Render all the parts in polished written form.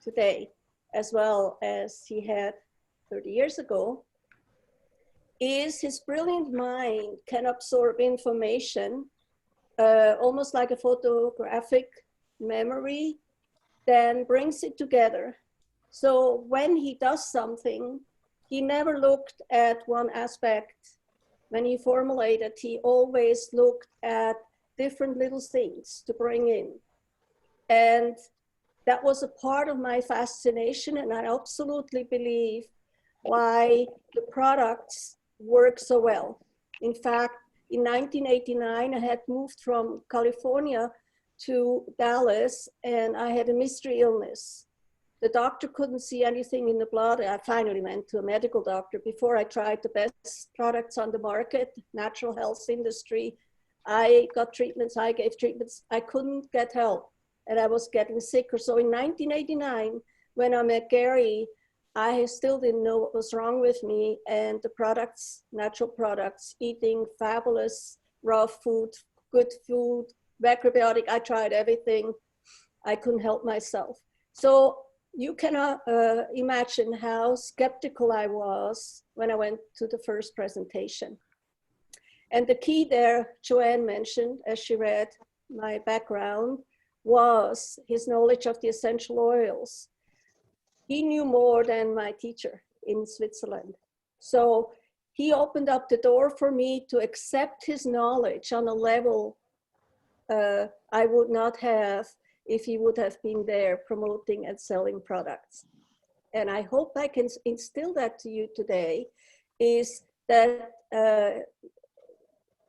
today, as well as he had 30 years ago, is his brilliant mind can absorb information, almost like a photographic memory, then brings it together. So when he does something, he never looked at one aspect. When he formulated, he always looked at different little things to bring in. And that was a part of my fascination, and I absolutely believe why the products work so well. In fact, in 1989, I had moved from California to Dallas, and I had a mystery illness. The doctor couldn't see anything in the blood. I finally went to a medical doctor before I tried the best products on the market, natural health industry. I got treatments, I gave treatments. I couldn't get help, and I was getting sicker. So in 1989, when I met Gary, I still didn't know what was wrong with me, and the products, natural products, eating fabulous raw food, good food, macrobiotic, I tried everything. I couldn't help myself. So you cannot imagine how skeptical I was when I went to the first presentation. And the key there, Joanne mentioned, as she read my background, was his knowledge of the essential oils. He knew more than my teacher in Switzerland. So he opened up the door for me to accept his knowledge on a level I would not have if he would have been there promoting and selling products. And I hope I can instill that to you today, is that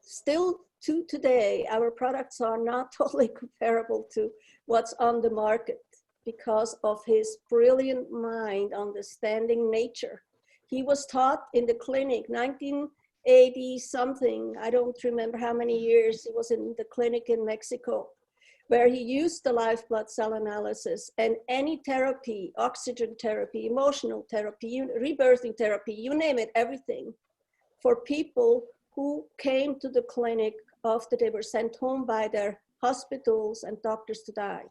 still to today, our products are not totally comparable to what's on the market because of his brilliant mind understanding nature. He was taught in the clinic, 1980 something, I don't remember how many years, he was in the clinic in Mexico, where he used the live blood cell analysis and any therapy, oxygen therapy, emotional therapy, rebirthing therapy, you name it, everything, for people who came to the clinic after they were sent home by their hospitals and doctors to die.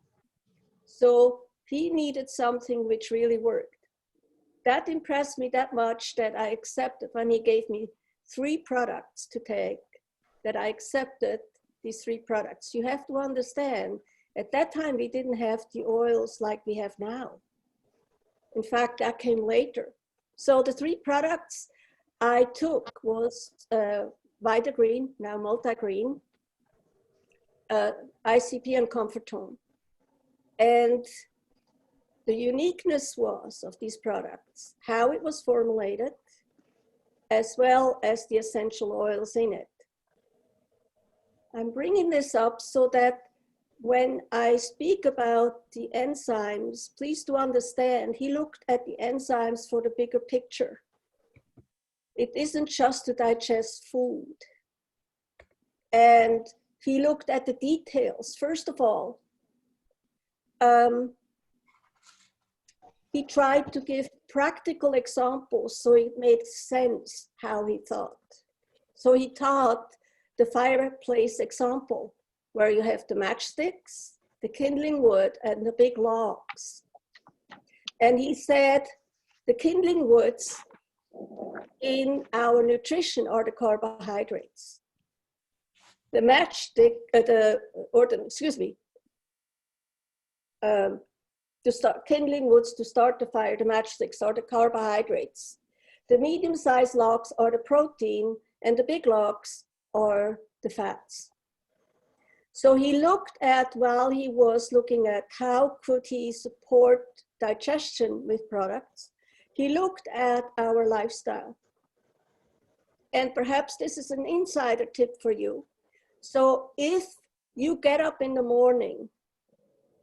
So he needed something which really worked. That impressed me that much that I accepted when he gave me 3 products to take, that I accepted these 3 products. You have to understand, at that time, we didn't have the oils like we have now. In fact, that came later. So the 3 products I took was Vita Green, now Multigreen, ICP and Comfortone. And the uniqueness was of these products, how it was formulated, as well as the essential oils in it. I'm bringing this up so that when I speak about the enzymes, please do understand, he looked at the enzymes for the bigger picture. It isn't just to digest food. And he looked at the details. First of all, he tried to give practical examples so it made sense how he thought. So he taught the fireplace example, where you have the matchsticks, the kindling wood, and the big logs. And he said the kindling woods in our nutrition are the carbohydrates. The matchstick, to start kindling woods to start the fire, the matchsticks are the carbohydrates. The medium-sized logs are the protein, and the big logs are the fats. So he looked at, while he was looking at how could he support digestion with products, he looked at our lifestyle. And perhaps this is an insider tip for you. So if you get up in the morning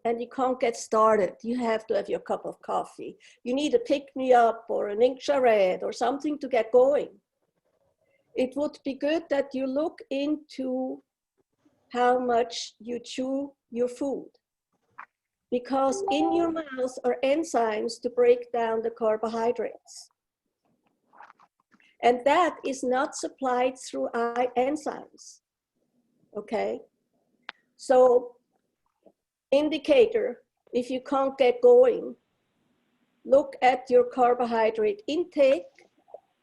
and you can't get started, you have to have your cup of coffee. You need a pick-me-up or an Incharad or something to get going. It would be good that you look into how much you chew your food, because in your mouth are enzymes to break down the carbohydrates. And that is not supplied through enzymes, okay? So indicator, if you can't get going, look at your carbohydrate intake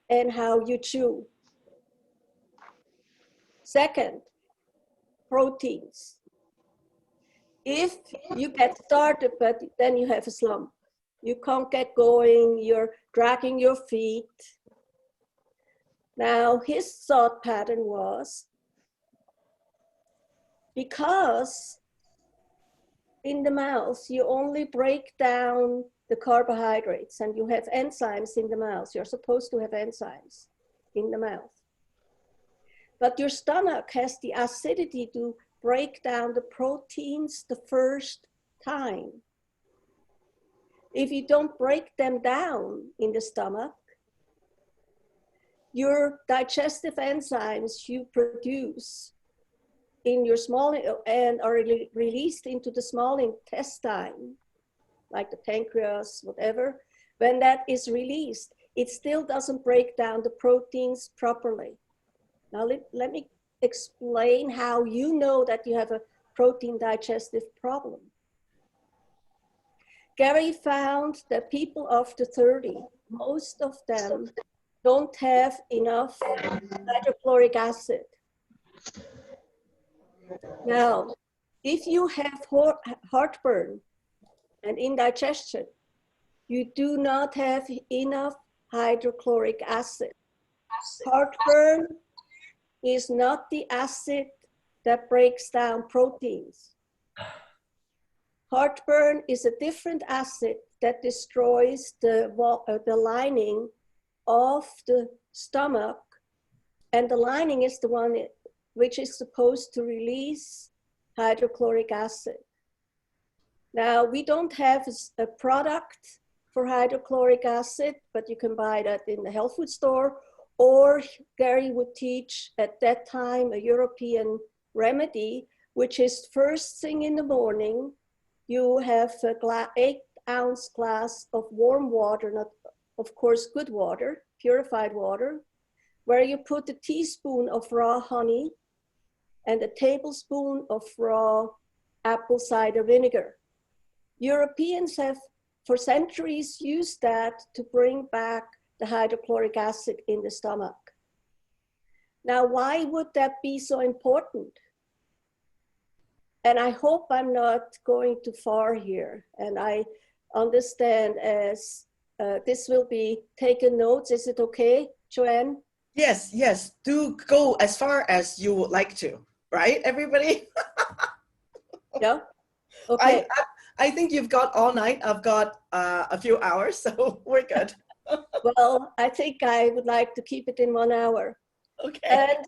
and how you chew. Second, proteins. If you get started, but then you have a slump, you can't get going, you're dragging your feet. Now, his thought pattern was, because in the mouth, you only break down the carbohydrates and you have enzymes in the mouth. You're supposed to have enzymes in the mouth. But your stomach has the acidity to break down the proteins the first time. If you don't break them down in the stomach, your digestive enzymes you produce in your small and are released into the small intestine, like the pancreas, whatever, when that is released, it still doesn't break down the proteins properly. Now let me explain how you know that you have a protein digestive problem. Gary found that people after 30, most of them don't have enough hydrochloric acid. Now, if you have heartburn and indigestion, you do not have enough hydrochloric acid. Heartburn is not the acid that breaks down proteins. Heartburn is a different acid that destroys the lining of the stomach, and the lining is the one which is supposed to release hydrochloric acid. Now, we don't have a product for hydrochloric acid, but you can buy that in the health food store, or Gary would teach at that time a European remedy, which is first thing in the morning, you have a 8-ounce glass of warm water, not of course good water, purified water, where you put a teaspoon of raw honey and a tablespoon of raw apple cider vinegar. Europeans have for centuries used that to bring back the hydrochloric acid in the stomach. Now, why would that be so important? And I hope I'm not going too far here. And I understand as this will be taken notes. Is it okay, Joanne? Yes, yes. Do go as far as you would like to, right, everybody? Yeah. Okay. I think you've got all night. I've got a few hours, so we're good. Well, I think I would like to keep it in 1 hour. Okay. And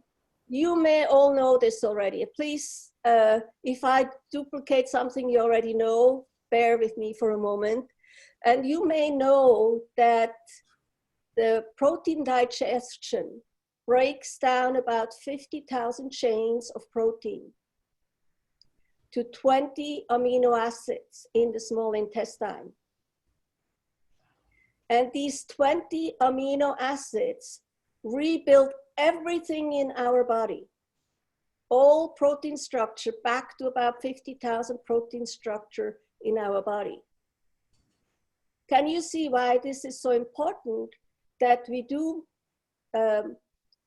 you may all know this already. Please, if I duplicate something you already know, bear with me for a moment. And you may know that the protein digestion breaks down about 50,000 chains of protein to 20 amino acids in the small intestine. And these 20 amino acids rebuild everything in our body, all protein structure back to about 50,000 protein structure in our body. Can you see why this is so important that we do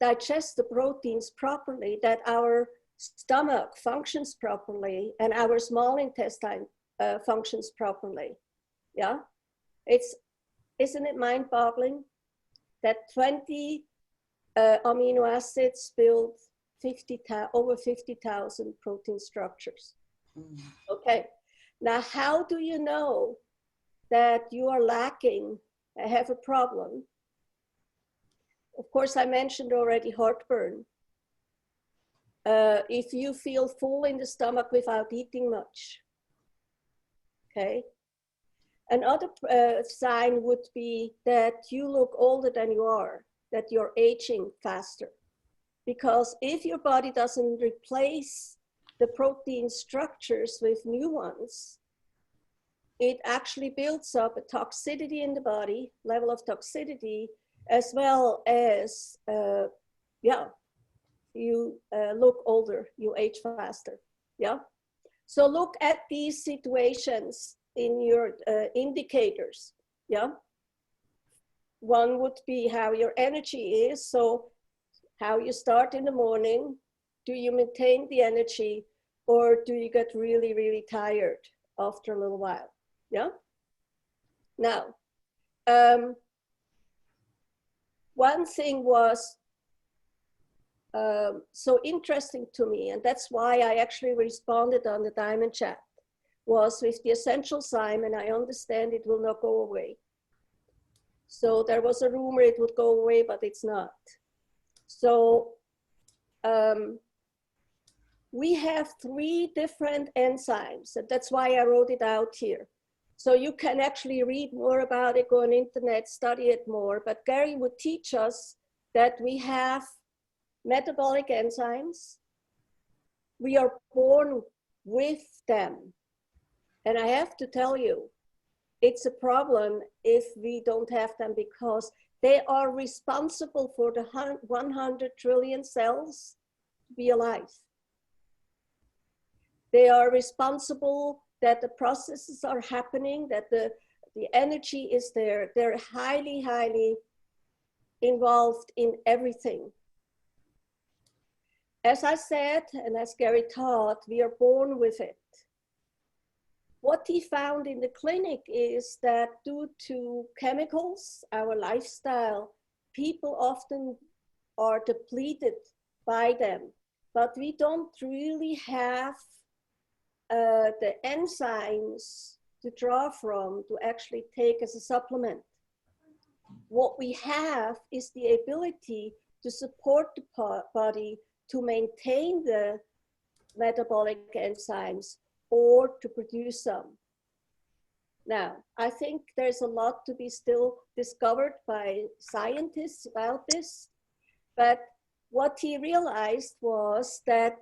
digest the proteins properly, that our stomach functions properly and our small intestine functions properly? Yeah, isn't it mind-boggling that 20 amino acids build over 50,000 protein structures? Okay, now how do you know that you are lacking, have a problem? Of course, I mentioned already heartburn. If you feel full in the stomach without eating much, okay? Another sign would be that you look older than you are, that you're aging faster. Because if your body doesn't replace the protein structures with new ones, it actually builds up a toxicity in the body, level of toxicity, as well as, yeah, you look older, you age faster, yeah? So look at these situations in your indicators. Yeah. One would be how your energy is. So how you start in the morning, do you maintain the energy, or do you get really, really tired after a little while? Yeah. Now, one thing was so interesting to me, and that's why I actually responded on the Diamond Chat, was with the essential sign, and I understand it will not go away. So there was a rumor it would go away, but it's not. So we have 3 different enzymes, and that's why I wrote it out here. So you can actually read more about it, go on the internet, study it more. But Gary would teach us that we have metabolic enzymes. We are born with them. And I have to tell you, it's a problem if we don't have them, because they are responsible for the 100 trillion cells to be alive. They are responsible that the processes are happening, that the energy is there. They're highly, highly involved in everything. As I said, and as Gary taught, we are born with it. What he found in the clinic is that due to chemicals, our lifestyle, people often are depleted by them, but we don't really have the enzymes to draw from to actually take as a supplement. What we have is the ability to support the body to maintain the metabolic enzymes or to produce some. Now, I think there's a lot to be still discovered by scientists about this, but what he realized was that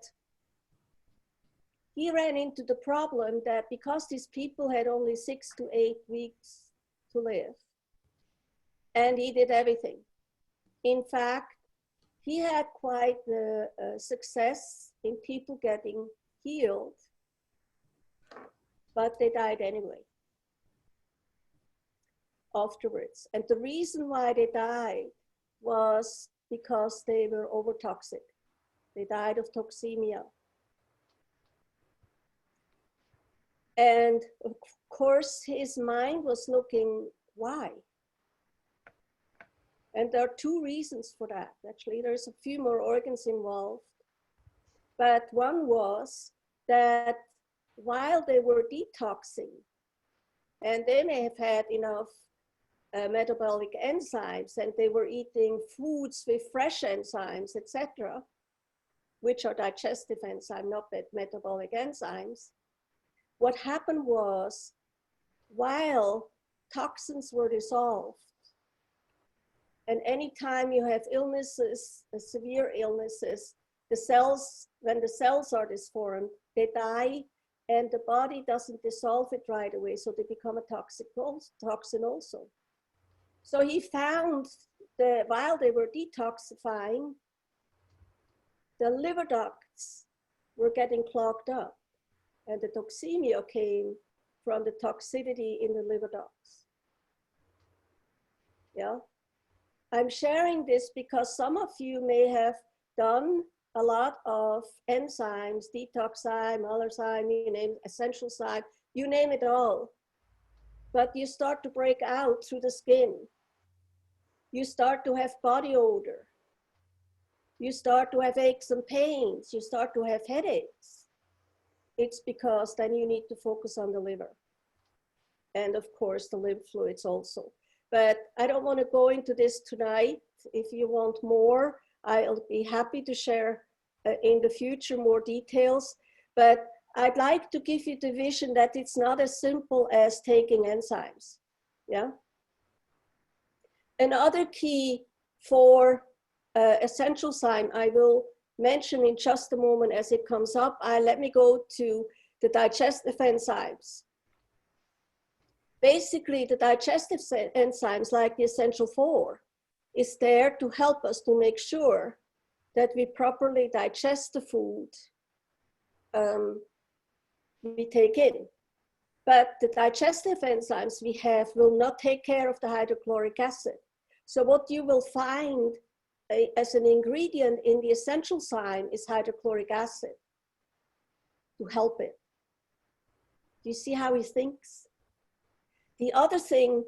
he ran into the problem that because these people had only 6 to 8 weeks to live, and he did everything. In fact, he had quite the success in people getting healed, but they died anyway afterwards. And the reason why they died was because they were overtoxic. They died of toxemia. And of course, his mind was looking, why? And there are 2 reasons for that. Actually, there's a few more organs involved. But one was that while they were detoxing, and they may have had enough metabolic enzymes, and they were eating foods with fresh enzymes, etc., which are digestive enzymes, not metabolic enzymes. What happened was, while toxins were dissolved, and anytime you have illnesses, severe illnesses, the cells, when the cells are disformed, they die, and the body doesn't dissolve it right away, so they become a toxin also. So he found that while they were detoxifying, the liver ducts were getting clogged up, and the toxemia came from the toxicity in the liver ducts. Yeah. I'm sharing this because some of you may have done a lot of enzymes, detoxime, allerzyme, you name it, essential sign, you name it all. But you start to break out through the skin. You start to have body odor. You start to have aches and pains. You start to have headaches. It's because then you need to focus on the liver. And of course, the lymph fluids also. But I don't want to go into this tonight. If you want more, I'll be happy to share in the future more details. But I'd like to give you the vision that it's not as simple as taking enzymes. Yeah. Another key for essential sign I will mention in just a moment as it comes up. Let me go to the digestive enzymes. Basically, the digestive enzymes, like the essential 4, is there to help us to make sure that we properly digest the food we take in. but the digestive enzymes we have will not take care of the hydrochloric acid. So what you will find as an ingredient in the essential sign is hydrochloric acid to help it. Do you see how he thinks? The other thing,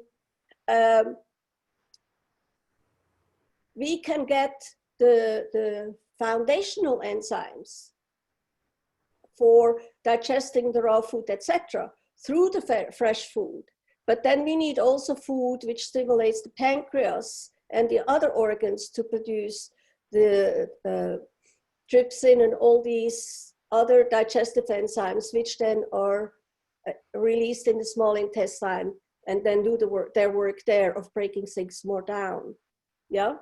we can get the foundational enzymes for digesting the raw food, etc., through the fresh food. But then we need also food which stimulates the pancreas and the other organs to produce the trypsin and all these other digestive enzymes, which then are released in the small intestine and then do their work there of breaking things more down. Yeah.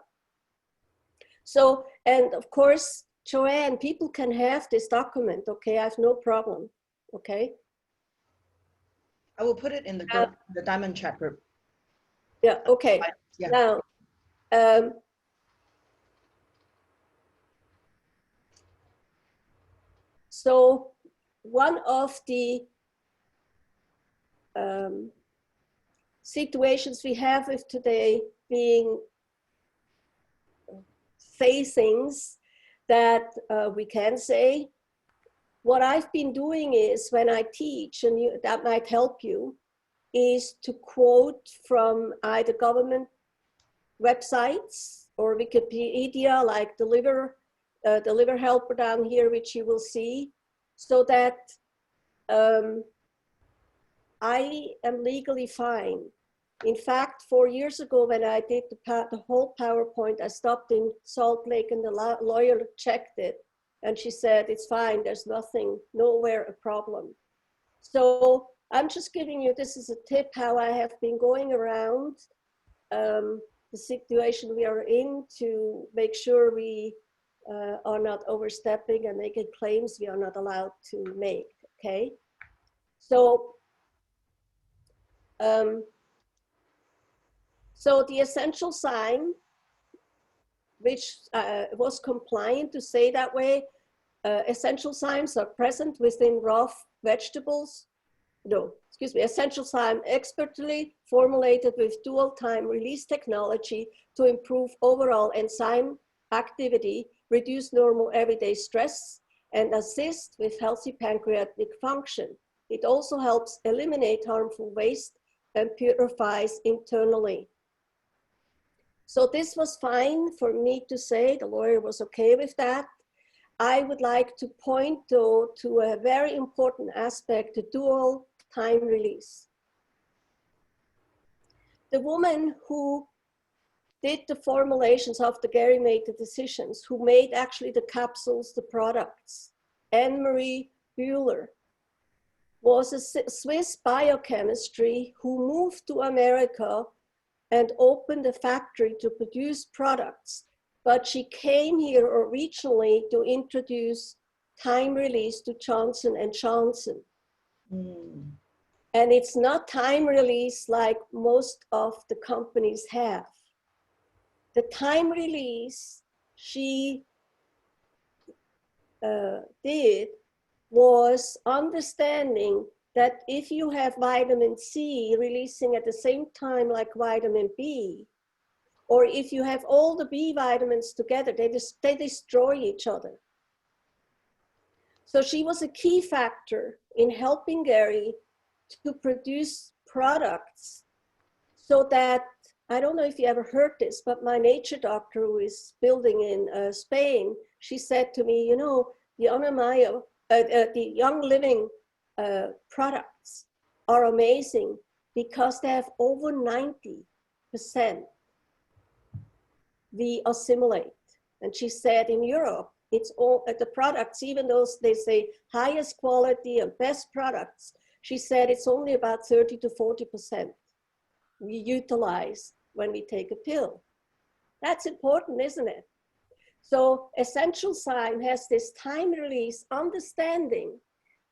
So, and of course, Joanne, people can have this document, okay? I have no problem, okay? I will put it in the Diamond chat group. Yeah, okay. Yeah. Now, so one of the situations we have with today being things that we can say, what I've been doing is when I teach, and that might help you, is to quote from either government websites or Wikipedia, like the liver helper down here, which you will see, so that I am legally fine. In fact, 4 years ago, when I did the whole PowerPoint, I stopped in Salt Lake and the lawyer checked it. And she said, it's fine, there's nothing, nowhere a problem. So I'm just giving you, this is a tip how I have been going around the situation we are in to make sure we are not overstepping and making claims we are not allowed to make, okay? So, so the essential sign, which was compliant to say that way, essential signs are present within raw vegetables. No, excuse me, essential sign expertly formulated with dual time release technology to improve overall enzyme activity, reduce normal everyday stress, and assist with healthy pancreatic function. It also helps eliminate harmful waste and purifies internally. So this was fine for me to say, the lawyer was okay with that. I would like to point though to a very important aspect, the dual time release. The woman who did the formulations of the Gary made the decisions, who made actually the capsules, the products, Anne-Marie Bühler, was a Swiss biochemistry who moved to America and opened a factory to produce products. But she came here originally to introduce time release to Johnson & Johnson. Mm. And it's not time release like most of the companies have. The time release she did was understanding that if you have vitamin C releasing at the same time like vitamin B, or if you have all the B vitamins together, they destroy each other. So she was a key factor in helping Gary to produce products so that, I don't know if you ever heard this, but my nature doctor who is building in Spain, she said to me, you know, the Young Living products are amazing because they have over 90% we assimilate. And she said in Europe, it's all the products, even though they say highest quality and best products, she said it's only about 30 to 40% we utilize when we take a pill. That's important, isn't it? So Essential Sign has this time release understanding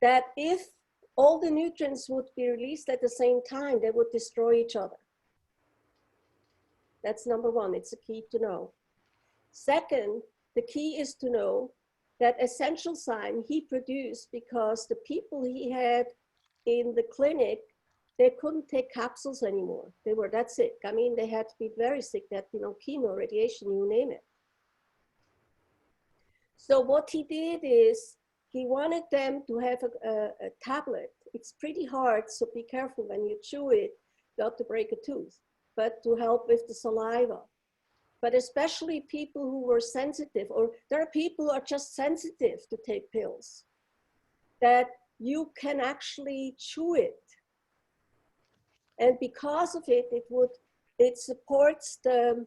that if all the nutrients would be released at the same time, they would destroy each other. That's number one, it's a key to know. Second, the key is to know that Essential Sign he produced because the people he had in the clinic, they couldn't take capsules anymore. They were that sick. I mean, they had to be very sick. They had, you know, chemo, radiation, you name it. So what he did is he wanted them to have a tablet. It's pretty hard, so be careful when you chew it, not to break a tooth, but to help with the saliva. But especially people who were sensitive, or there are people who are just sensitive to take pills, that you can actually chew it. And because of it, it supports the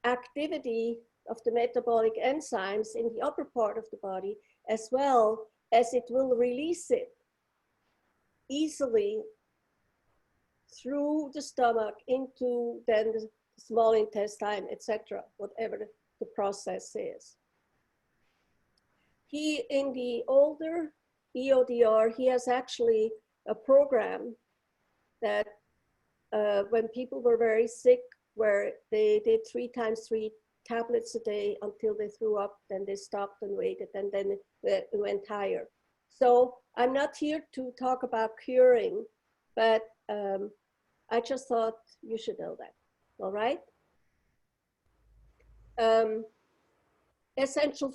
activity of the metabolic enzymes in the upper part of the body, as well as it will release it easily through the stomach into then the small intestine, etc., whatever the process is. He, in the older EODR, he has actually a program that when people were very sick, where they did 3 times 3 tablets a day until they threw up, then they stopped and waited, and then it went higher. So I'm not here to talk about curing, but I just thought you should know that, all right? Essential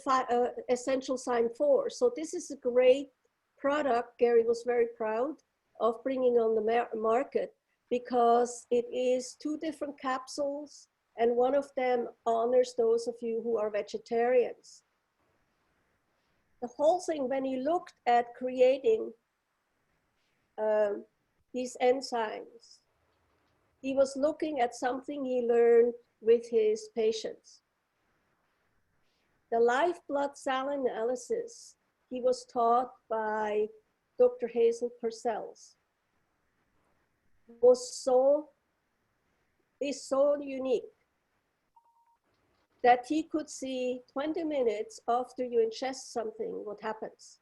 Sign 4. So this is a great product. Gary was very proud of bringing on the market, because it is 2 different capsules, and one of them honors those of you who are vegetarians. The whole thing, when he looked at creating these enzymes, he was looking at something he learned with his patients. The live blood cell analysis he was taught by Dr. Hazel Purcells is so unique that he could see 20 minutes after you ingest something what happens.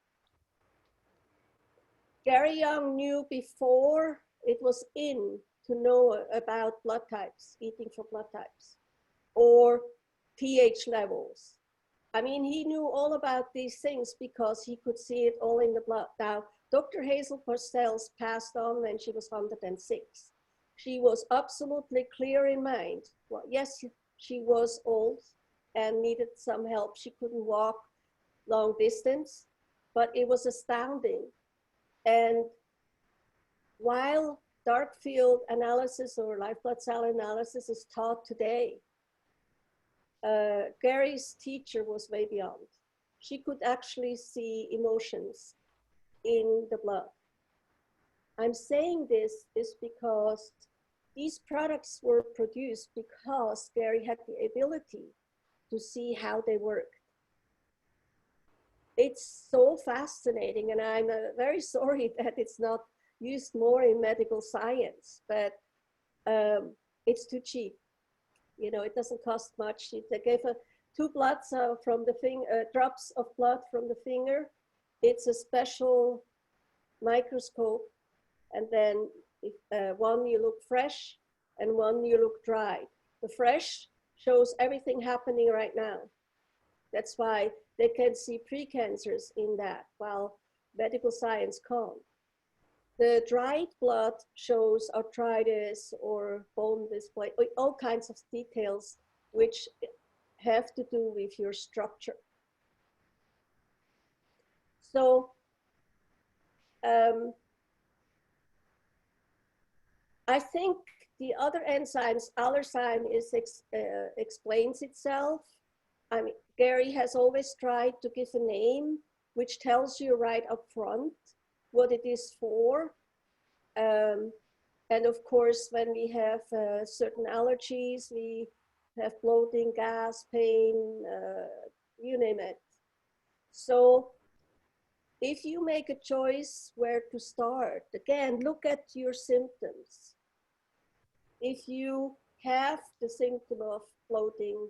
Gary Young knew before it was in to know about blood types, eating for blood types, or pH levels. I mean, he knew all about these things because he could see it all in the blood. Now, Dr. Hazel Purcells passed on when she was 106. She was absolutely clear in mind. Well, yes, she was old and needed some help. She couldn't walk long distance, but it was astounding. And while dark field analysis or live blood cell analysis is taught today, Gary's teacher was way beyond. She could actually see emotions in the blood. I'm saying this is because these products were produced because Gary had the ability to see how they worked. It's so fascinating, and I'm very sorry that it's not used more in medical science, but it's too cheap. You know, it doesn't cost much. They gave 2 bloods from the finger, drops of blood from the finger. It's a special microscope, and then if, one you look fresh and one you look dry. The fresh shows everything happening right now. That's why they can see precancers in that, while medical science can't. The dried blood shows arthritis or bone display, all kinds of details which have to do with your structure. So I think the other enzymes, allerzyme explains itself. I mean, Gary has always tried to give a name which tells you right up front what it is for. And of course, when we have certain allergies, we have bloating, gas, pain, you name it. So if you make a choice where to start, again, look at your symptoms. If you have the symptom of bloating,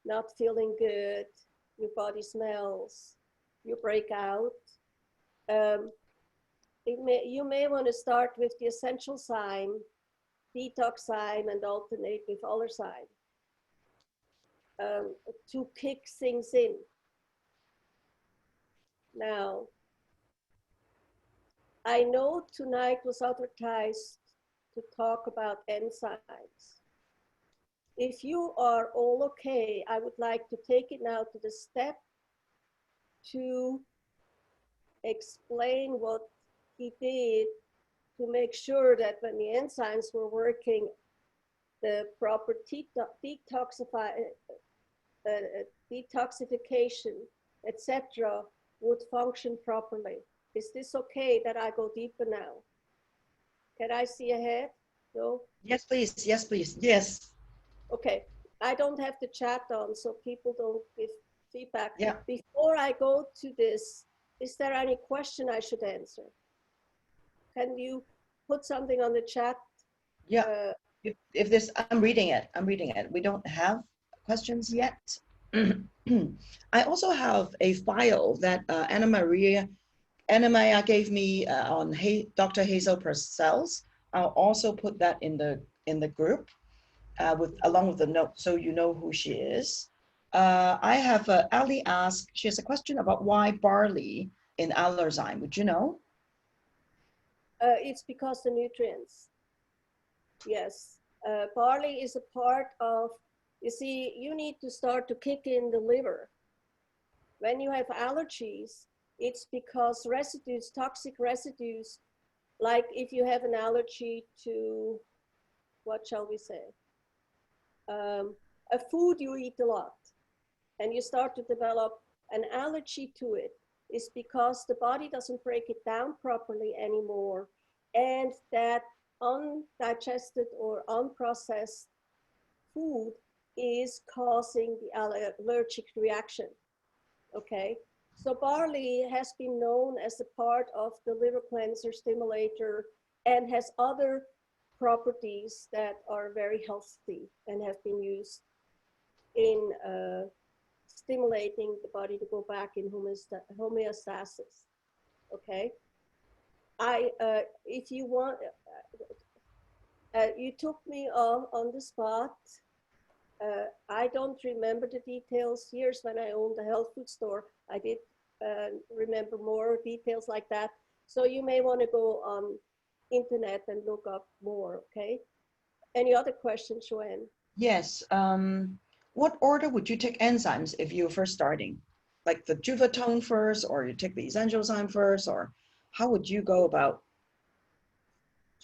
not feeling good, your body smells, you break out, you may want to start with the essential sign, detox sign, and alternate with allerzyme to kick things in. Now, I know tonight was advertised to talk about enzymes. If you are all okay, I would like to take it now to the step to explain what he did to make sure that when the enzymes were working, the proper detoxification, etc., would function properly. Is this okay that I go deeper now? Can I see ahead? No? Yes, please. Yes, please. Yes. Okay. I don't have the chat on, so people don't give feedback. Yeah. Before I go to this, is there any question I should answer? Can you put something on the chat? Yeah. If this, I'm reading it. I'm reading it. We don't have questions yet. I also have a file that Anna Maria gave me on Dr. Hazel Purcell's. I'll also put that in the group along with the note, so you know who she is. I have Ali ask. She has a question about why barley in Allerzyme. Would you know? It's because the nutrients. Yes. Barley is a part of, you see, you need to start to kick in the liver. When you have allergies, it's because residues, toxic residues, like if you have an allergy to, what shall we say, a food you eat a lot, and you start to develop an allergy to it, is because the body doesn't break it down properly anymore, and that undigested or unprocessed food is causing the allergic reaction. Okay, so barley has been known as a part of the liver cleanser stimulator and has other properties that are very healthy and have been used in stimulating the body to go back in homeostasis. Okay, if you want, you took me on the spot. I don't remember the details. Years when I owned a health food store, I did remember more details like that. So you may want to go on internet and look up more, okay? Any other questions, Joanne? Yes. What order would you take enzymes if you're first starting? Like the Juvatone first, or you take the Essentialzyme first, or how would you go about?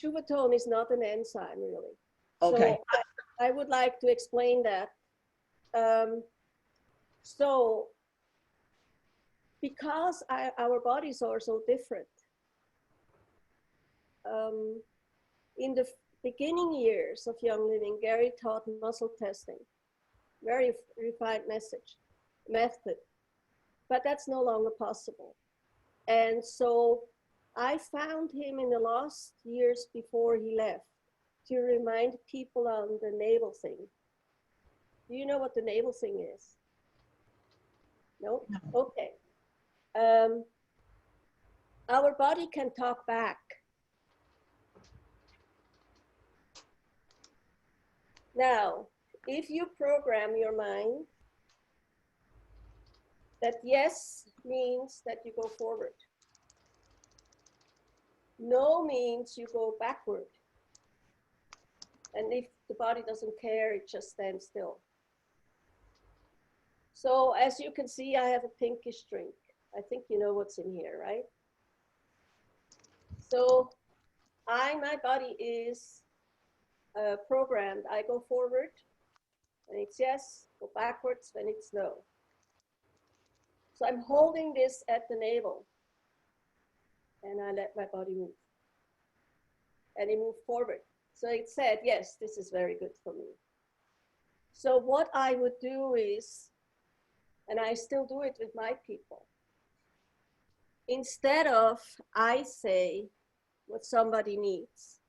Juvatone is not an enzyme, really. Okay. So I would like to explain that. So because our bodies are so different, in the beginning years of Young Living, Gary taught muscle testing, very refined method, but that's no longer possible. And so I found him in the last years before he left to remind people on the navel thing. Do you know what the navel thing is? No? Okay. Our body can talk back. Now, if you program your mind that yes means that you go forward, no means you go backward. And if the body doesn't care, it just stands still. So as you can see, I have a pinkish drink. I think you know what's in here, right? So my body is programmed. I go forward when it's yes, go backwards when it's no. So I'm holding this at the navel and I let my body move. And it moved forward. So it said, yes, this is very good for me. So what I would do is, and I still do it with my people, instead of I say what somebody needs,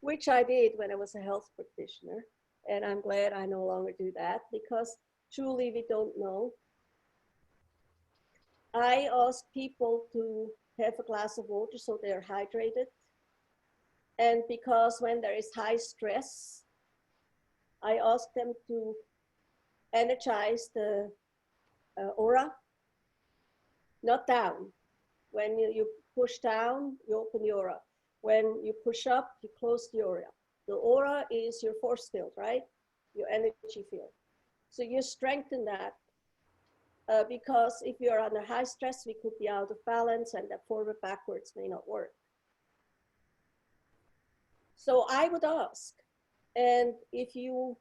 which I did when I was a health practitioner, and I'm glad I no longer do that because truly we don't know. I ask people to have a glass of water so they're hydrated. And because when there is high stress, I ask them to energize the aura, not down. When you push down, you open the aura. When you push up, you close the aura. The aura is your force field, right? Your energy field. So you strengthen that because if you're under high stress, we could be out of balance and that forward backwards may not work. So I would ask, and if you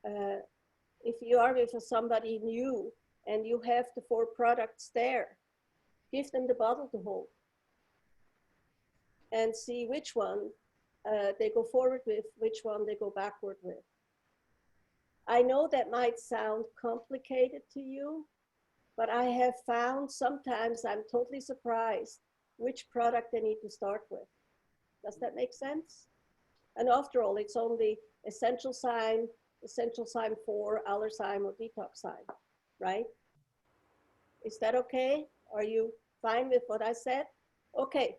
are with somebody new and you have the 4 products there, give them the bottle to hold and see which one they go forward with, which one they go backward with. I know that might sound complicated to you, but I have found sometimes I'm totally surprised which product they need to start with. Does that make sense? And after all, it's only essential sign 4, allerzyme, or detox sign, right? Is that okay? Are you fine with what I said? Okay.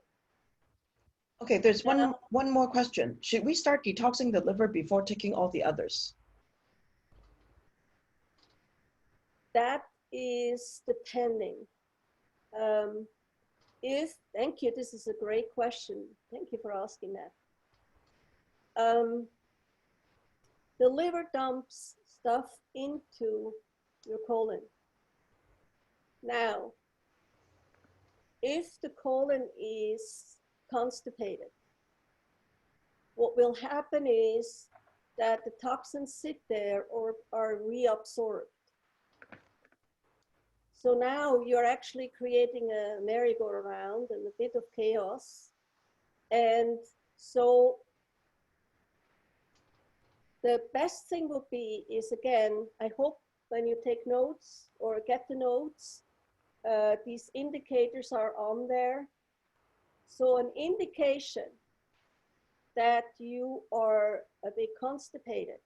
Okay, there's one more question. Should we start detoxing the liver before taking all the others? That is depending. Thank you, this is a great question. Thank you for asking that. The liver dumps stuff into your colon. Now, if the colon is constipated, what will happen is that the toxins sit there or are reabsorbed. So now you're actually creating a merry-go-round and a bit of chaos. And so the best thing would be is, again, I hope when you take notes or get the notes, these indicators are on there. So an indication that you are a bit constipated,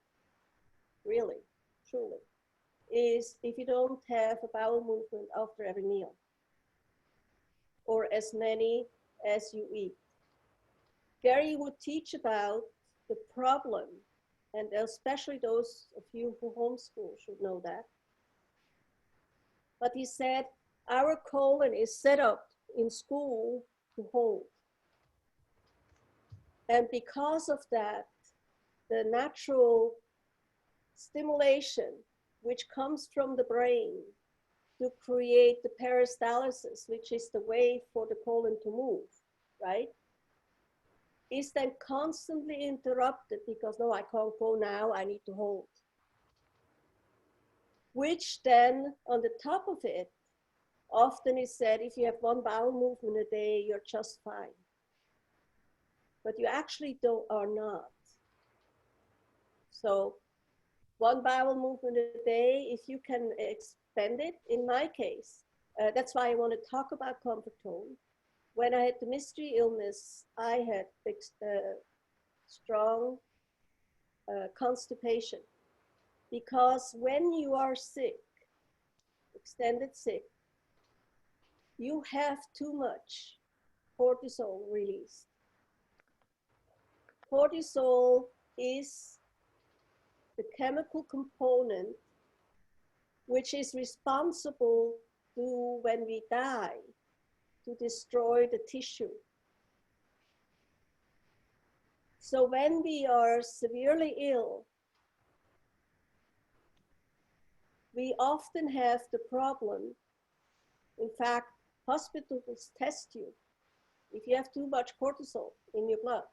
really, truly, is if you don't have a bowel movement after every meal or as many as you eat. Gary would teach about the problem, and especially those of you who homeschool should know that. But he said, our colon is set up in school to hold. And because of that, the natural stimulation, which comes from the brain to create the peristalsis, which is the way for the colon to move, right, is then constantly interrupted because, no, I can't go now, I need to hold. Which then, on the top of it, often is said, if you have 1 bowel movement a day, you're just fine. But you actually are not. So 1 bowel movement a day, if you can expand it, in my case, that's why I want to talk about comfort tone. When I had the mystery illness, I had strong constipation. Because when you are sick, extended sick, you have too much cortisol released. Cortisol is the chemical component which is responsible to, when we die, to destroy the tissue. So when we are severely ill, we often have the problem. In fact, hospitals test you if you have too much cortisol in your blood.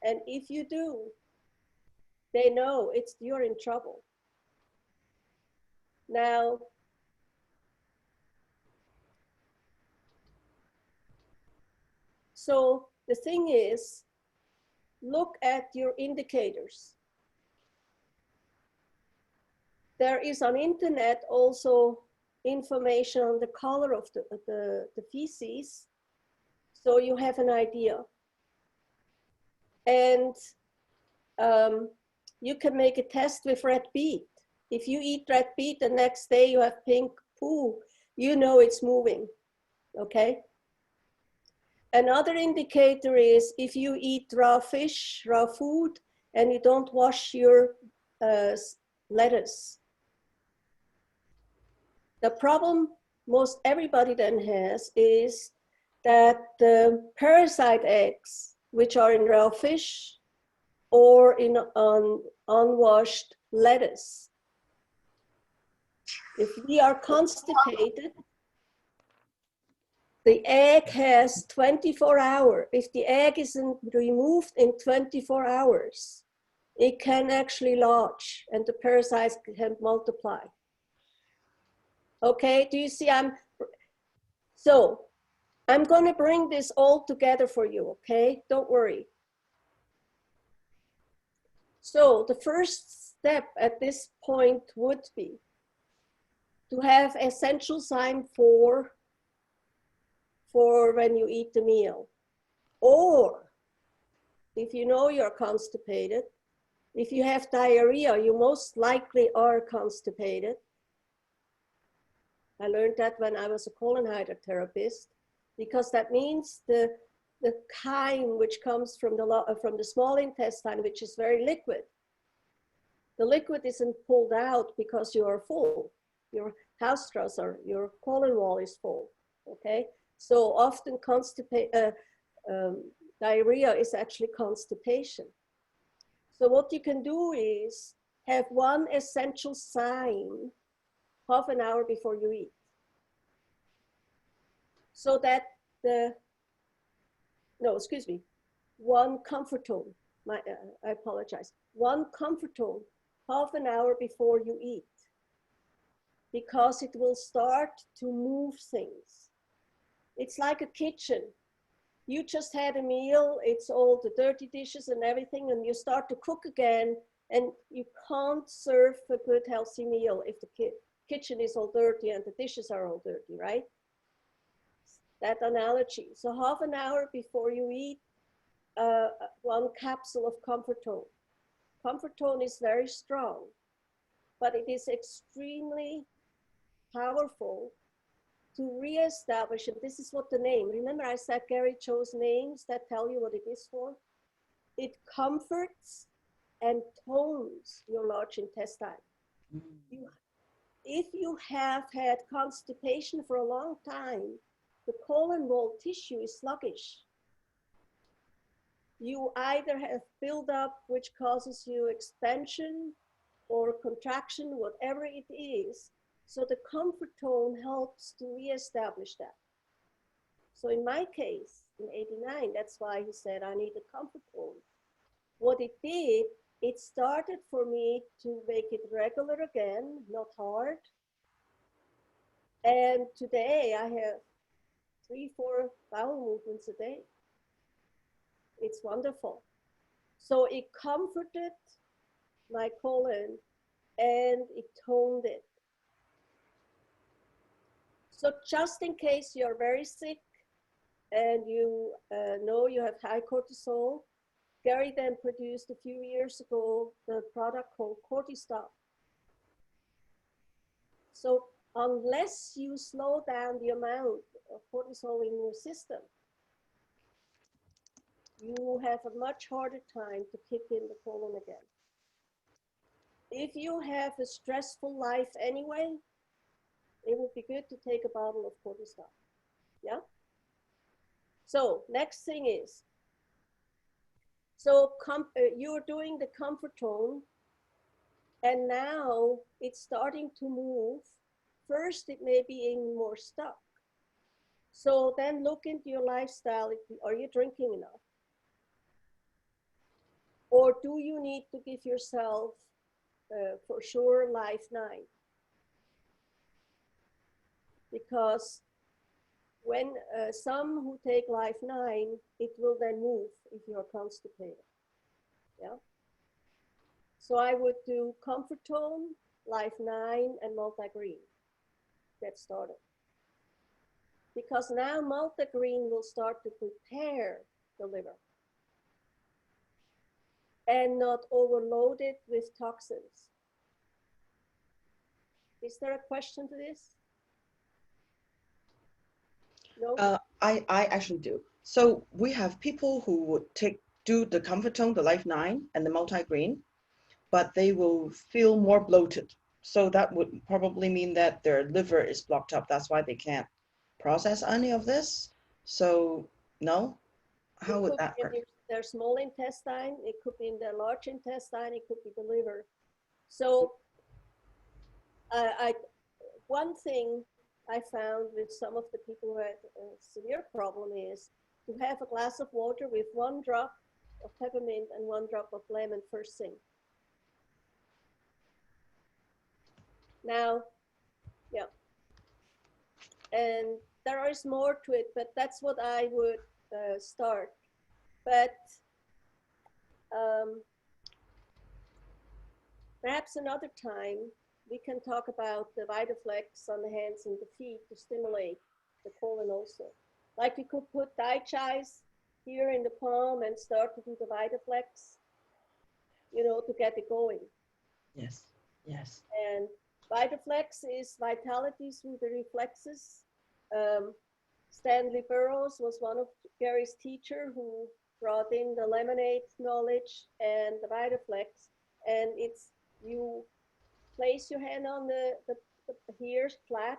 And if you do, they know you're in trouble. Now, so the thing is, look at your indicators. There is on internet also information on the color of the feces, so you have an idea. And you can make a test with red beet. If you eat red beet, the next day you have pink poo, you know it's moving, okay? Another indicator is if you eat raw fish, raw food, and you don't wash your lettuce. The problem most everybody then has is that the parasite eggs, which are in raw fish or in unwashed lettuce, if we are constipated, the egg has 24 hours. If the egg isn't removed in 24 hours, it can actually lodge and the parasites can multiply. Okay, do you see? So I'm going to bring this all together for you, okay? Don't worry. So the first step at this point would be to have essential sign for when you eat the meal. Or if you know you're constipated, if you have diarrhea, you most likely are constipated. I learned that when I was a colon hydrotherapist, because that means the chyme which comes from the small intestine, which is very liquid. The liquid isn't pulled out because you are full. Your Hausstrasse, your colon wall is full, okay? So often diarrhea is actually constipation. So what you can do is have one essential sign half an hour before you eat. So that one comfortone, I apologize, one comfortone half an hour before you eat, because it will start to move things. It's like a kitchen. You just had a meal, it's all the dirty dishes and everything, and you start to cook again, and you can't serve a good, healthy meal if the kitchen is all dirty and the dishes are all dirty, right? That analogy. So half an hour before you eat, one capsule of comfortone. Comfortone is very strong, but it is extremely powerful to reestablish, and this is what the name, remember I said Gary chose names that tell you what it is for? It comforts and tones your large intestine. If you have had constipation for a long time, the colon wall tissue is sluggish. You either have buildup, which causes you expansion or contraction, whatever it is. So the comfortone helps to reestablish that. So in my case, in '89, that's why he said I need a comfortone. What it did, it started for me to make it regular again, not hard. And today I have 3-4 bowel movements a day. It's wonderful. So it comforted my colon and it toned it. So just in case you're very sick and you know you have high cortisol, Gary then produced a few years ago the product called Cortistop. So unless you slow down the amount of cortisol in your system, you have a much harder time to kick in the colon again. If you have a stressful life anyway, it would be good to take a bottle of Cortistop. Yeah? So next thing is, so you're doing the comfortone, and now it's starting to move. First, it may be in more stuck. So then look into your lifestyle. Are you drinking enough? Or do you need to give yourself, for sure, Life 9? Because when some who take Life 9, it will then move if you're constipated. Yeah. So I would do Comfortone, Life 9, and Multigreen. Get started. Because now Multigreen will start to prepare the liver and not overload it with toxins. Is there a question to this? No? I actually do. So we have people who would do the Comfortone, the Life 9, and the Multigreen, but they will feel more bloated. So that would probably mean that their liver is blocked up. That's why they can't process any of this. So, no? It How would could that be in work? their small intestine, it could be in their large intestine, it could be the liver. So I one thing I found with some of the people who had a severe problem is to have a glass of water with 1 drop of peppermint and 1 drop of lemon first thing. Now, yeah, and there is more to it, but that's what I would start. But um, perhaps another time we can talk about the VitaFlex on the hands and the feet to stimulate the colon also. Like you could put Dai Chais here in the palm and start to do the VitaFlex, you know, to get it going. Yes, yes. And VitaFlex is vitality through the reflexes. Stanley Burroughs was one of Gary's teacher who brought in the lemonade knowledge and the VitaFlex. And it's, you place your hand on the here flat,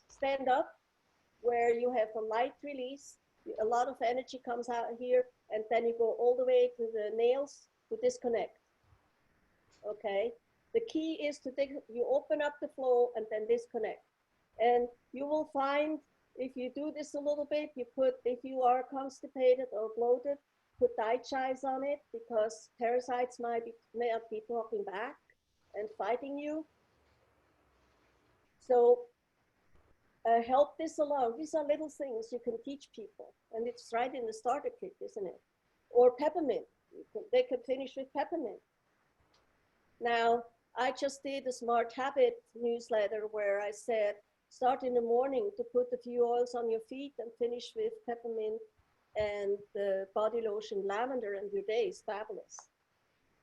stand up where you have a light release. A lot of energy comes out here, and then you go all the way to the nails to disconnect. Okay. The key is to take, you open up the flow and then disconnect. And you will find if you do this a little bit, you put, if you are constipated or bloated, put Dai Chais on it because parasites might be talking back and fighting you. So help this along. These are little things you can teach people, and it's right in the starter kit, isn't it? Or peppermint. They could finish with peppermint. Now, I just did a Smart Habit newsletter where I said, start in the morning to put a few oils on your feet and finish with peppermint and the body lotion lavender, and your day is fabulous.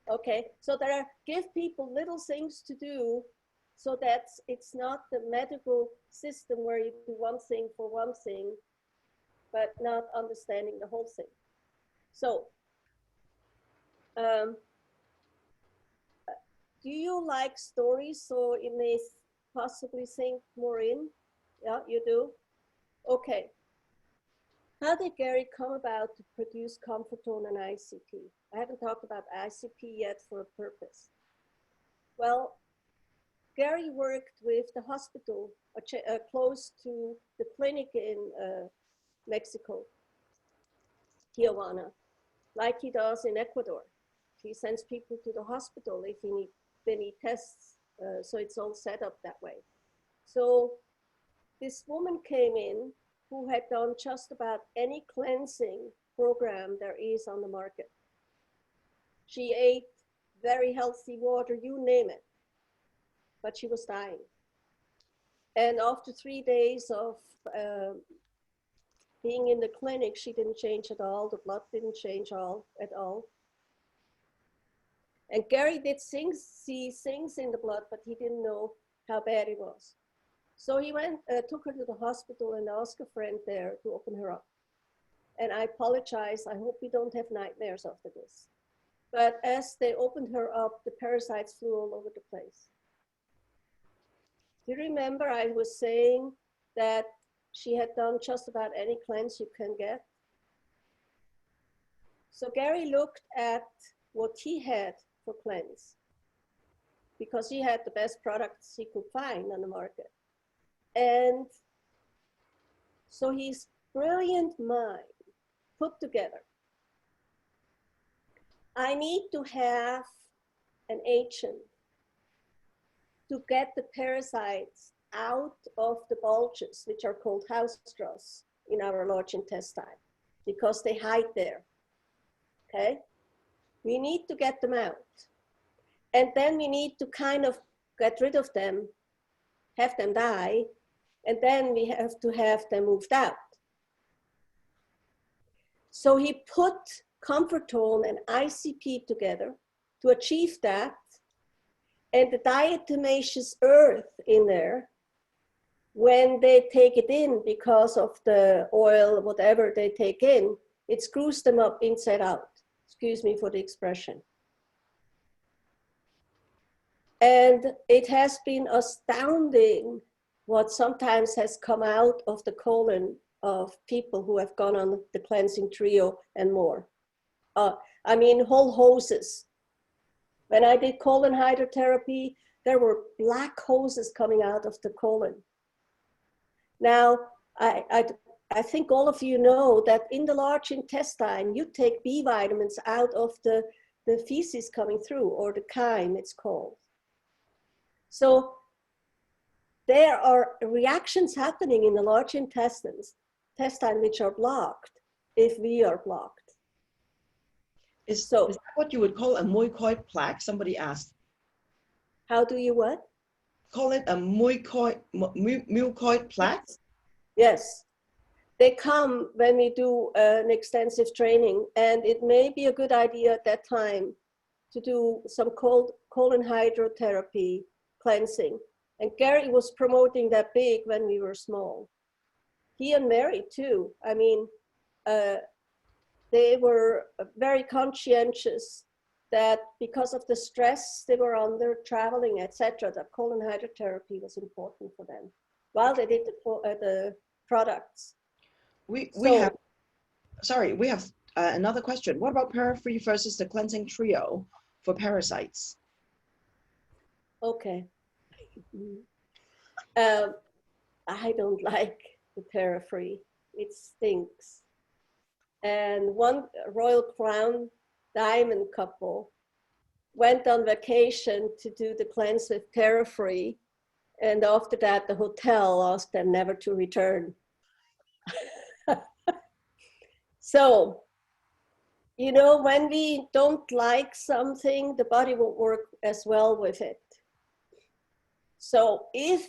Okay, so there are, give people little things to do so that it's not the medical system where you do one thing for one thing, but not understanding the whole thing. So, do you like stories so it may possibly sink more in? Yeah, you do? Okay. How did Gary come about to produce Comfortone and ICP? I haven't talked about ICP yet for a purpose. Well, Gary worked with the hospital close to the clinic in Mexico, Tijuana, like he does in Ecuador. He sends people to the hospital if they need tests. So it's all set up that way. So this woman came in who had done just about any cleansing program there is on the market. She ate very healthy water, you name it, but she was dying. And after 3 days of being in the clinic, she didn't change at all. The blood didn't change at all. And Gary did see things in the blood, but he didn't know how bad it was. So he went, took her to the hospital and asked a friend there to open her up. And I apologize, I hope we don't have nightmares after this. But as they opened her up, the parasites flew all over the place. Do you remember I was saying that she had done just about any cleanse you can get? So Gary looked at what he had for cleanse because he had the best products he could find on the market. And so his brilliant mind put together, I need to have an agent to get the parasites out of the bulges, which are called house straws in our large intestine, because they hide there, okay? We need to get them out. And then we need to kind of get rid of them, have them die, and then we have to have them moved out. So he put Comfortone and ICP together to achieve that. And the diatomaceous earth in there, when they take it in because of the oil, whatever they take in, it screws them up inside out. Excuse me for the expression. And it has been astounding what sometimes has come out of the colon of people who have gone on the cleansing trio and more. I mean, whole hoses. When I did colon hydrotherapy, there were black hoses coming out of the colon. Now, I think all of you know that in the large intestine, you take B vitamins out of the feces coming through, or the chyme, it's called. So there are reactions happening in the large intestine which are blocked if we are blocked. Is that what you would call a mucoid plaque? Somebody asked. How do you what? Call it a mucoid plaque? Yes. They come when we do an extensive training, and it may be a good idea at that time to do some colon hydrotherapy cleansing. And Gary was promoting that big when we were small. He and Mary too. I mean, they were very conscientious that because of the stress they were under, traveling, etc., that colon hydrotherapy was important for them while they did the products. We have another question. What about para-free versus the cleansing trio for parasites? Okay. I don't like the para-free. It stinks. And one Royal Crown diamond couple went on vacation to do the cleanse with para-free, and after that the hotel asked them never to return. So, you know, when we don't like something, the body won't work as well with it. So if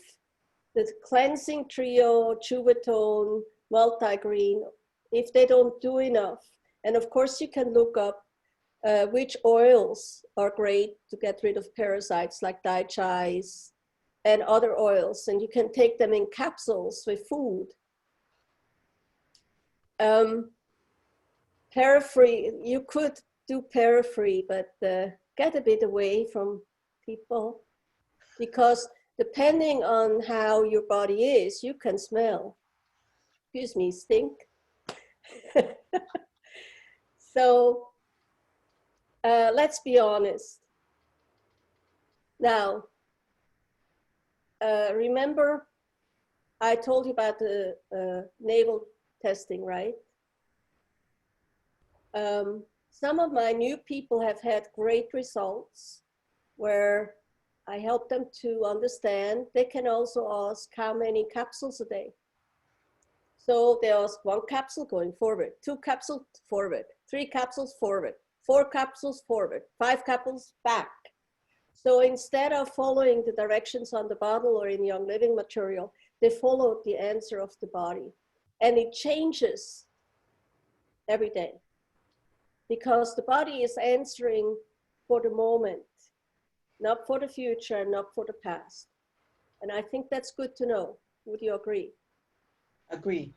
the cleansing trio, Juvatone, multigreen, if they don't do enough, and of course you can look up which oils are great to get rid of parasites like dichais and other oils, and you can take them in capsules with food. Para-free, you could do para-free, but get a bit away from people, because depending on how your body is, you can smell, excuse me, stink. So let's be honest. Now, remember I told you about the naval testing, right? Some of my new people have had great results where I help them to understand. They can also ask how many capsules a day. So they ask 1 capsule going forward, 2 capsules forward, 3 capsules forward, 4 capsules forward, 5 capsules back. So instead of following the directions on the bottle or in Young Living material, they follow the answer of the body. And it changes every day, because the body is answering for the moment, not for the future, not for the past. And I think that's good to know. Would you agree? Agree.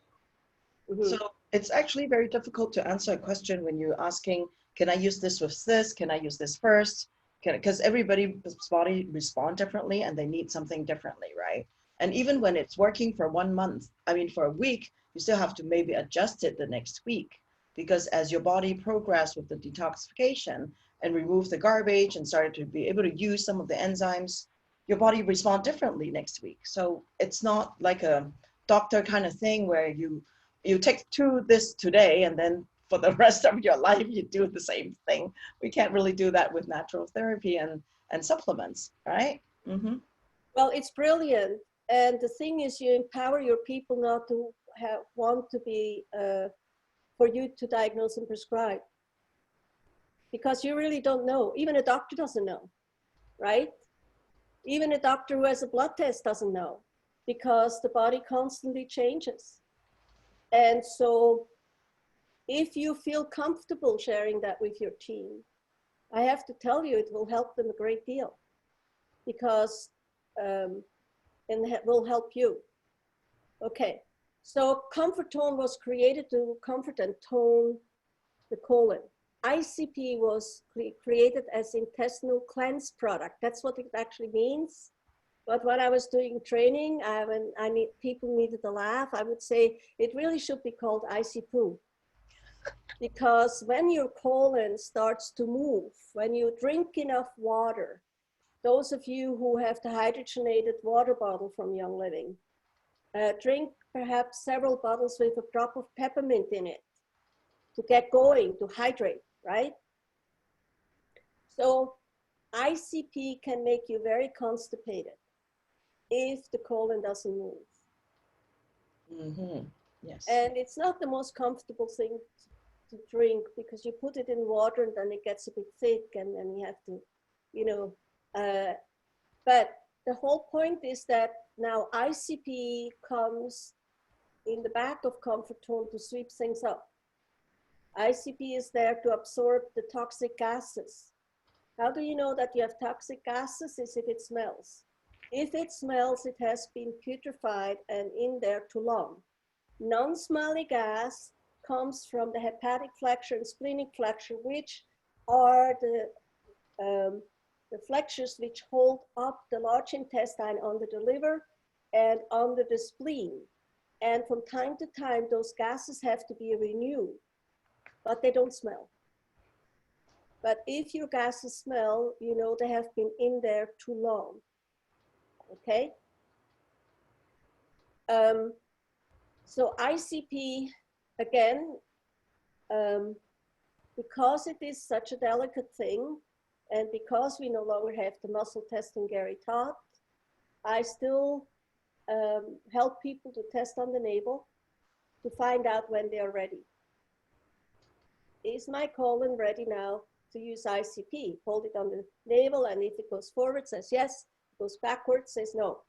Mm-hmm. So it's actually very difficult to answer a question when you're asking, can I use this with this? Can I use this first? Because everybody's body respond differently and they need something differently, right? And even when it's working for 1 month, I mean, for a week, you still have to maybe adjust it the next week, because as your body progressed with the detoxification and remove the garbage and started to be able to use some of the enzymes, your body respond differently next week. So it's not like a doctor kind of thing where you take this today and then for the rest of your life you do the same thing. We can't really do that with natural therapy and supplements, right? Mm-hmm. Well, it's brilliant. And the thing is, you empower your people not to want to be, for you to diagnose and prescribe. Because you really don't know. Even a doctor doesn't know, right? Even a doctor who has a blood test doesn't know, because the body constantly changes. And so if you feel comfortable sharing that with your team, I have to tell you, it will help them a great deal, because and it will help you. Okay, so Comfort Tone was created to comfort and tone the colon. ICP was created as intestinal cleanse product. That's what it actually means. But when I was doing training, when people needed to laugh, I would say it really should be called icy poo. Because when your colon starts to move, when you drink enough water, those of you who have the hydrogenated water bottle from Young Living, drink perhaps several bottles with a drop of peppermint in it to get going, to hydrate, right? So ICP can make you very constipated if the colon doesn't move. Mm-hmm. Yes. And it's not the most comfortable thing to drink because you put it in water and then it gets a bit thick and then you have to, you know, but the whole point is that now ICP comes in the back of comfort tone to sweep things up. ICP is there to absorb the toxic gases. How do you know that you have toxic gases? Is if it smells. If it smells, it has been putrefied and in there too long. Non-smelly gas comes from the hepatic flexure and splenic flexure, which are the flexures which hold up the large intestine under the liver and under the spleen. And from time to time, those gases have to be renewed, but they don't smell. But if your gases smell, you know they have been in there too long, okay? So ICP, again, because it is such a delicate thing, and because we no longer have the muscle testing Gary taught, I still help people to test on the navel to find out when they are ready. Is my colon ready now to use ICP? Hold it on the navel, and if it goes forward, says yes. If it goes backwards, says no.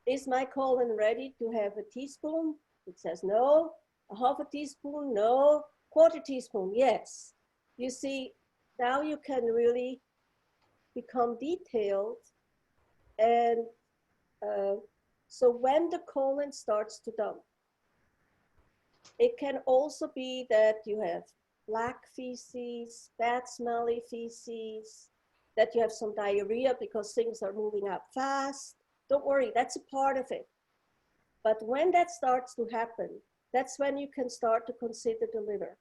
Is my colon ready to have a teaspoon? It says no. A half a teaspoon? No. Quarter teaspoon? Yes. You see, now you can really become detailed. And so when the colon starts to dump, it can also be that you have black feces, bad smelly feces, that you have some diarrhea because things are moving out fast. Don't worry, that's a part of it. But when that starts to happen, that's when you can start to consider the liver.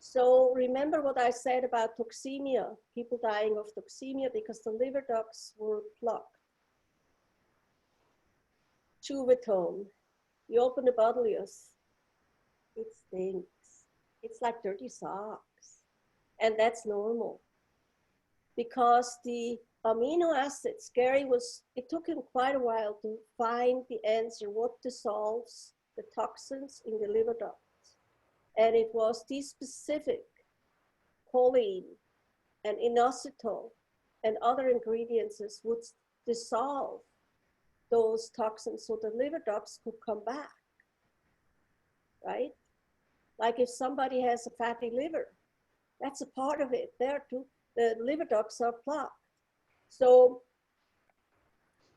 So remember what I said about toxemia, people dying of toxemia because the liver ducts were blocked. Juvetone, you open the bottle, it stinks. It's like dirty socks. And that's normal because the amino acids, it took him quite a while to find the answer, what dissolves the toxins in the liver ducts. And it was these specific choline and inositol and other ingredients would dissolve those toxins so the liver ducts could come back, right? Like if somebody has a fatty liver, that's a part of it. There too, the liver ducts are blocked. So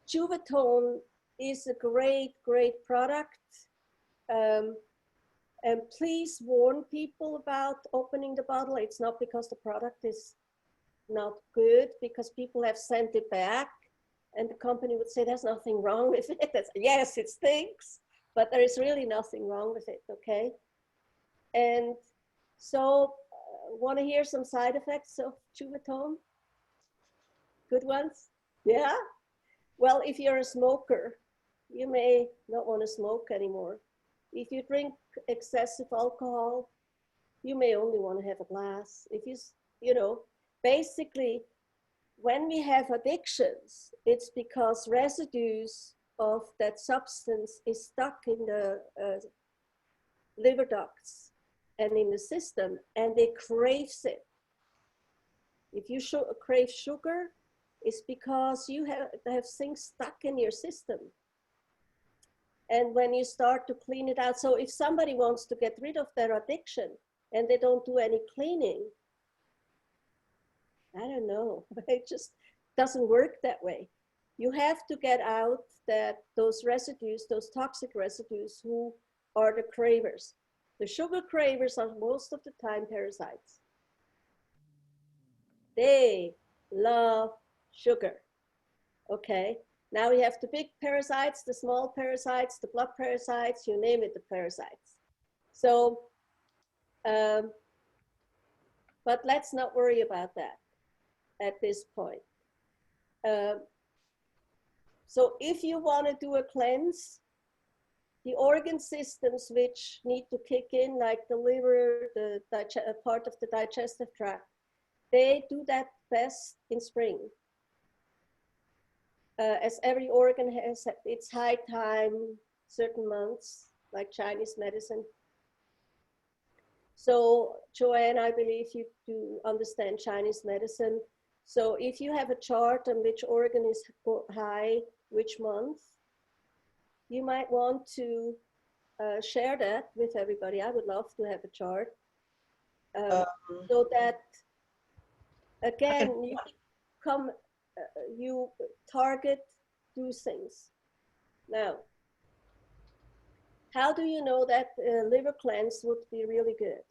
Juvetone is a great, great product. And please warn people about opening the bottle. It's not because the product is not good, because people have sent it back and the company would say there's nothing wrong with it. Yes, it stinks, but there is really nothing wrong with it, okay? And so, want to hear some side effects of Juvetone? Good ones? Yeah? Well, if you're a smoker, you may not want to smoke anymore. If you drink excessive alcohol, you may only want to have a glass. If you know, basically, when we have addictions, it's because residues of that substance is stuck in the liver ducts and in the system, and it craves it. If you crave sugar, it's because you have things stuck in your system. And when you start to clean it out, so if somebody wants to get rid of their addiction and they don't do any cleaning, I don't know, it just doesn't work that way. You have to get out those residues, those toxic residues, who are the cravers. The sugar cravers are most of the time parasites. They love sugar. Okay, now we have the big parasites, the small parasites, the blood parasites, you name it, the parasites. So, but let's not worry about that at this point. So if you want to do a cleanse, the organ systems which need to kick in, like the liver, the part of the digestive tract, they do that best in spring. As every organ has its high time, certain months, like Chinese medicine. So Joanne, I believe you do understand Chinese medicine. So if you have a chart on which organ is high, which month, you might want to share that with everybody. I would love to have a chart. So that, again, you come, you target those things. Now, how do you know that liver cleanse would be really good?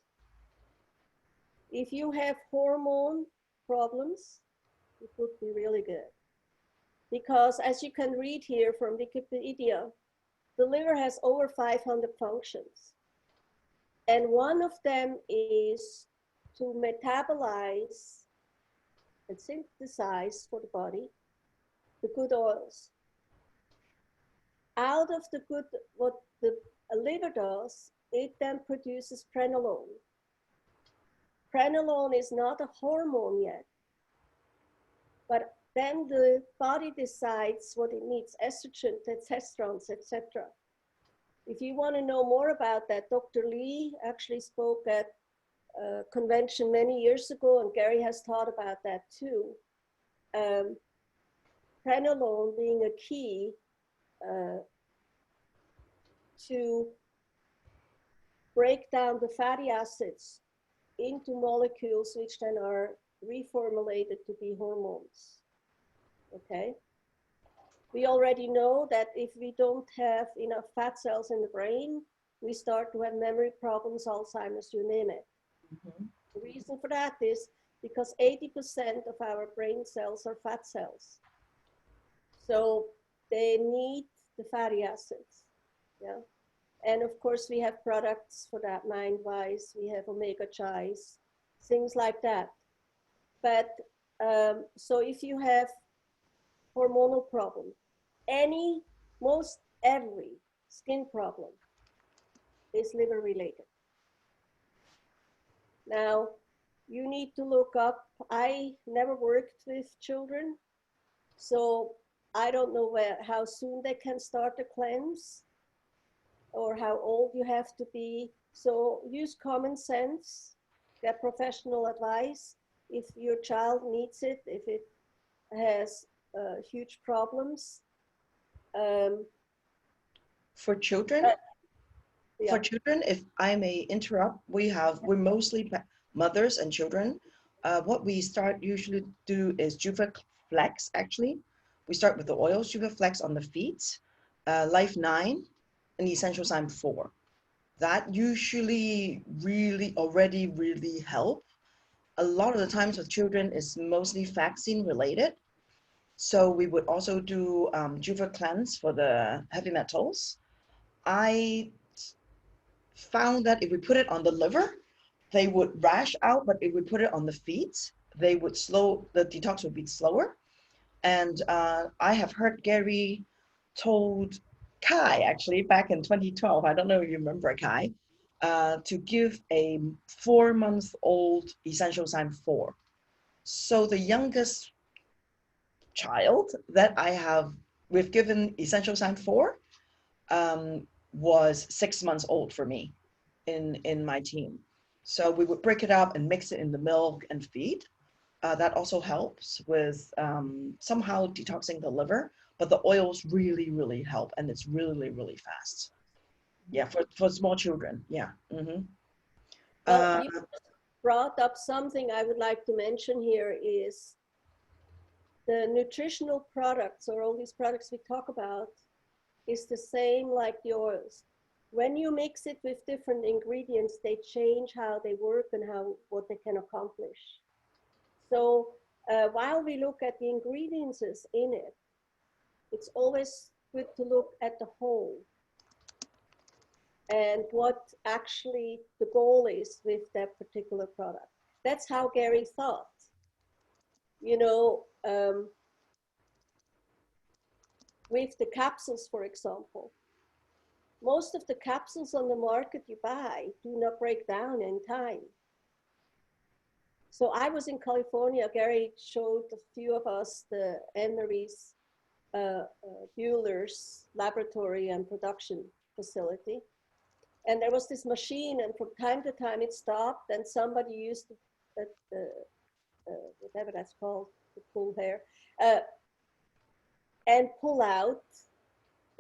If you have hormone problems, it would be really good. Because as you can read here from Wikipedia, the liver has over 500 functions. And one of them is to metabolize and synthesize for the body the good oils. Out of the good, what the liver does, it then produces prenolone. Prenolone is not a hormone yet, but then the body decides what it needs, estrogen, testosterone, etc. If you want to know more about that, Dr. Lee actually spoke at a convention many years ago, and Gary has taught about that too. Prenolone being a key to break down the fatty acids into molecules which then are reformulated to be hormones. Okay? We already know that if we don't have enough fat cells in the brain, we start to have memory problems, Alzheimer's, you name it. Mm-hmm. The reason for that is because 80% of our brain cells are fat cells. So they need the fatty acids, yeah? And of course, we have products for that, Mindwise, we have Omega Chais, things like that. But so if you have hormonal problem, most every skin problem is liver related. Now, you need to look up, I never worked with children, so I don't know how soon they can start a cleanse or how old you have to be. So use common sense, get professional advice. If your child needs it, if it has huge problems. For children, yeah. if I may interrupt, we're mostly mothers and children. What we usually do is Juvaflex, actually. We start with the oils, Juvaflex on the feet, Life 9, and Essential Sign 4. That usually really help. A lot of the times with children is mostly vaccine related. So we would also do Juva cleanse for the heavy metals. I found that if we put it on the liver, they would rash out, but if we put it on the feet, the detox would be slower. And I have heard Gary told Kai, actually, back in 2012, I don't know if you remember Kai, to give a 4-month-old essential sign 4. So the youngest child that we've given essential sign 4 was 6 months old for me in my team. So we would break it up and mix it in the milk and feed. That also helps with somehow detoxing the liver, but the oils really help, and it's really fast. Yeah, for small children. Yeah. Mm-hmm. Well, you brought up something I would like to mention here is the nutritional products, or all these products we talk about, is the same like the oils. When you mix it with different ingredients, they change how they work and what they can accomplish. So while we look at the ingredients in it, it's always good to look at the whole and what actually the goal is with that particular product. That's how Gary thought. You know, with the capsules, for example, most of the capsules on the market you buy do not break down in time. So I was in California. Gary showed a few of us the Emery's Bueller's laboratory and production facility. And there was this machine, and from time to time it stopped, and somebody used whatever that's called, the pull hair, and pull out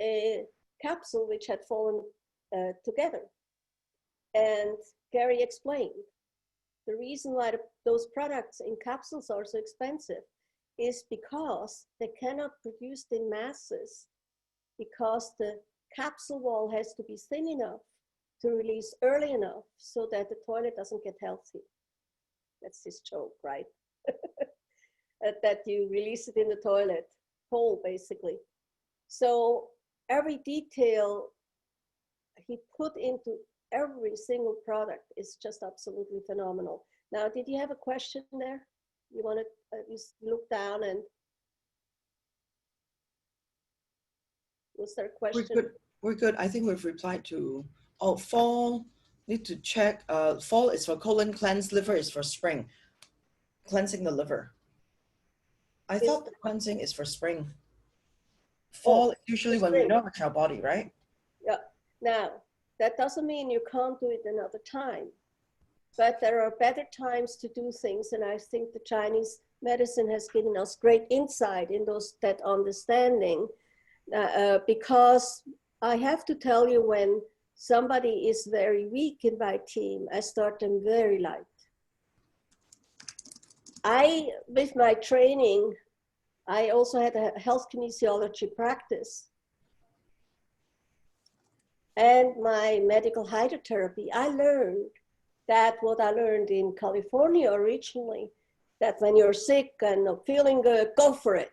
a capsule which had fallen together. And Gary explained the reason why those products in capsules are so expensive is because they cannot produce in masses, because the capsule wall has to be thin enough to release early enough so that the toilet doesn't get healthy. That's his joke, right? That you release it in the toilet, whole basically. So every detail he put into every single product is just absolutely phenomenal. Now, did you have a question there? You want to look down and was there a question? We're good. We're good. I think we've replied to, oh, fall, need to check. Fall is for colon cleanse, liver is for spring, cleansing the liver. I thought the cleansing is for spring. Fall is usually when we nourish our body, right? Yeah. Now, that doesn't mean you can't do it another time, but there are better times to do things. And I think the Chinese medicine has given us great insight in that understanding, because I have to tell you, when somebody is very weak in my team, I start them very light. With my training, I also had a health kinesiology practice. And my medical hydrotherapy, I learned that what I learned in California originally, that when you're sick and not feeling good, go for it,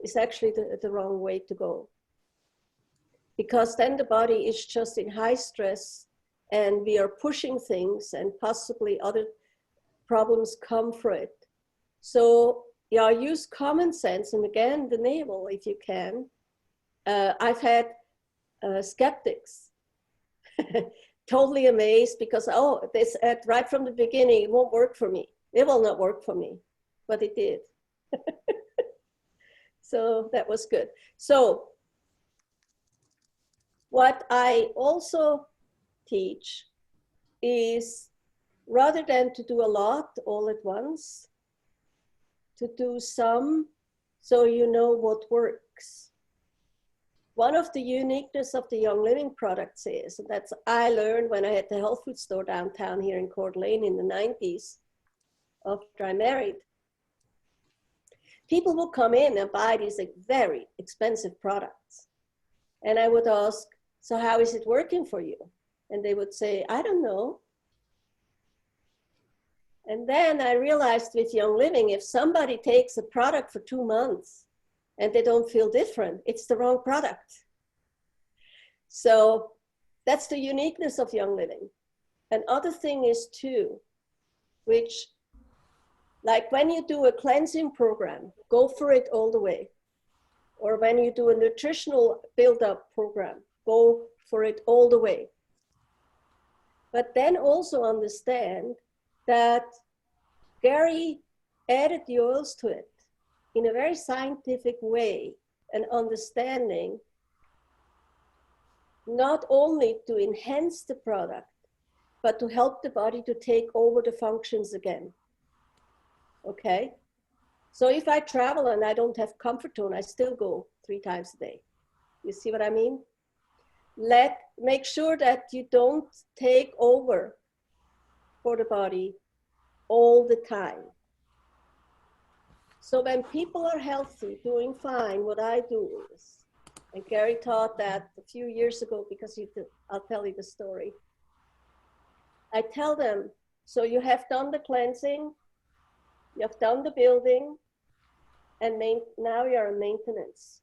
is actually the wrong way to go. Because then the body is just in high stress and we are pushing things and possibly other problems come for it. So yeah, use common sense, and again, the navel if you can. I've had skeptics totally amazed because, oh, they said right from the beginning, it won't work for me. It will not work for me, but it did. So that was good. So what I also teach is, rather than to do a lot all at once, to do some so you know what works. One of the uniqueness of the Young Living products is, and that's I learned when I had the health food store downtown here in Coeur d'Alene in the 90s, after I married. People would come in and buy these very expensive products. And I would ask, so how is it working for you? And they would say, I don't know. And then I realized with Young Living, if somebody takes a product for 2 months and they don't feel different, it's the wrong product. So that's the uniqueness of Young Living. Another thing is too, which, like when you do a cleansing program, go for it all the way. Or when you do a nutritional build-up program, go for it all the way. But then also understand that Gary added the oils to it in a very scientific way, and understanding not only to enhance the product, but to help the body to take over the functions again. Okay? So if I travel and I don't have Comfortone, I still go 3 times a day. You see what I mean? Make sure that you don't take over for the body all the time. So when people are healthy, doing fine, what I do is, and Gary taught that a few years ago, because I'll tell you the story. I tell them, so you have done the cleansing, You have done the building, and now you're on maintenance.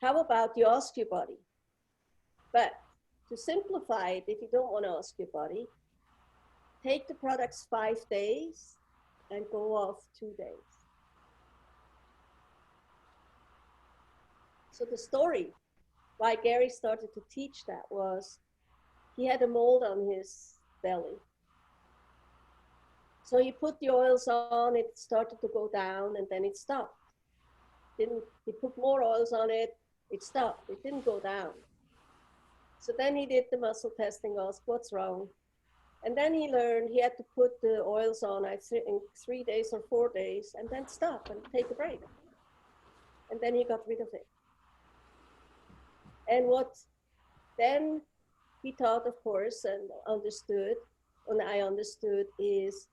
How about you ask your body? But to simplify it, if you don't want to ask your body, take the products 5 days and go off 2 days. So the story why Gary started to teach that was he had a mold on his belly. So he put the oils on, it started to go down, and then it stopped. He put more oils on it, it stopped, it didn't go down. So then he did the muscle testing, asked what's wrong. And then he learned he had to put the oils on in 3 days or 4 days and then stop and take a break. And then he got rid of it. And what then he taught, of course, and I understood is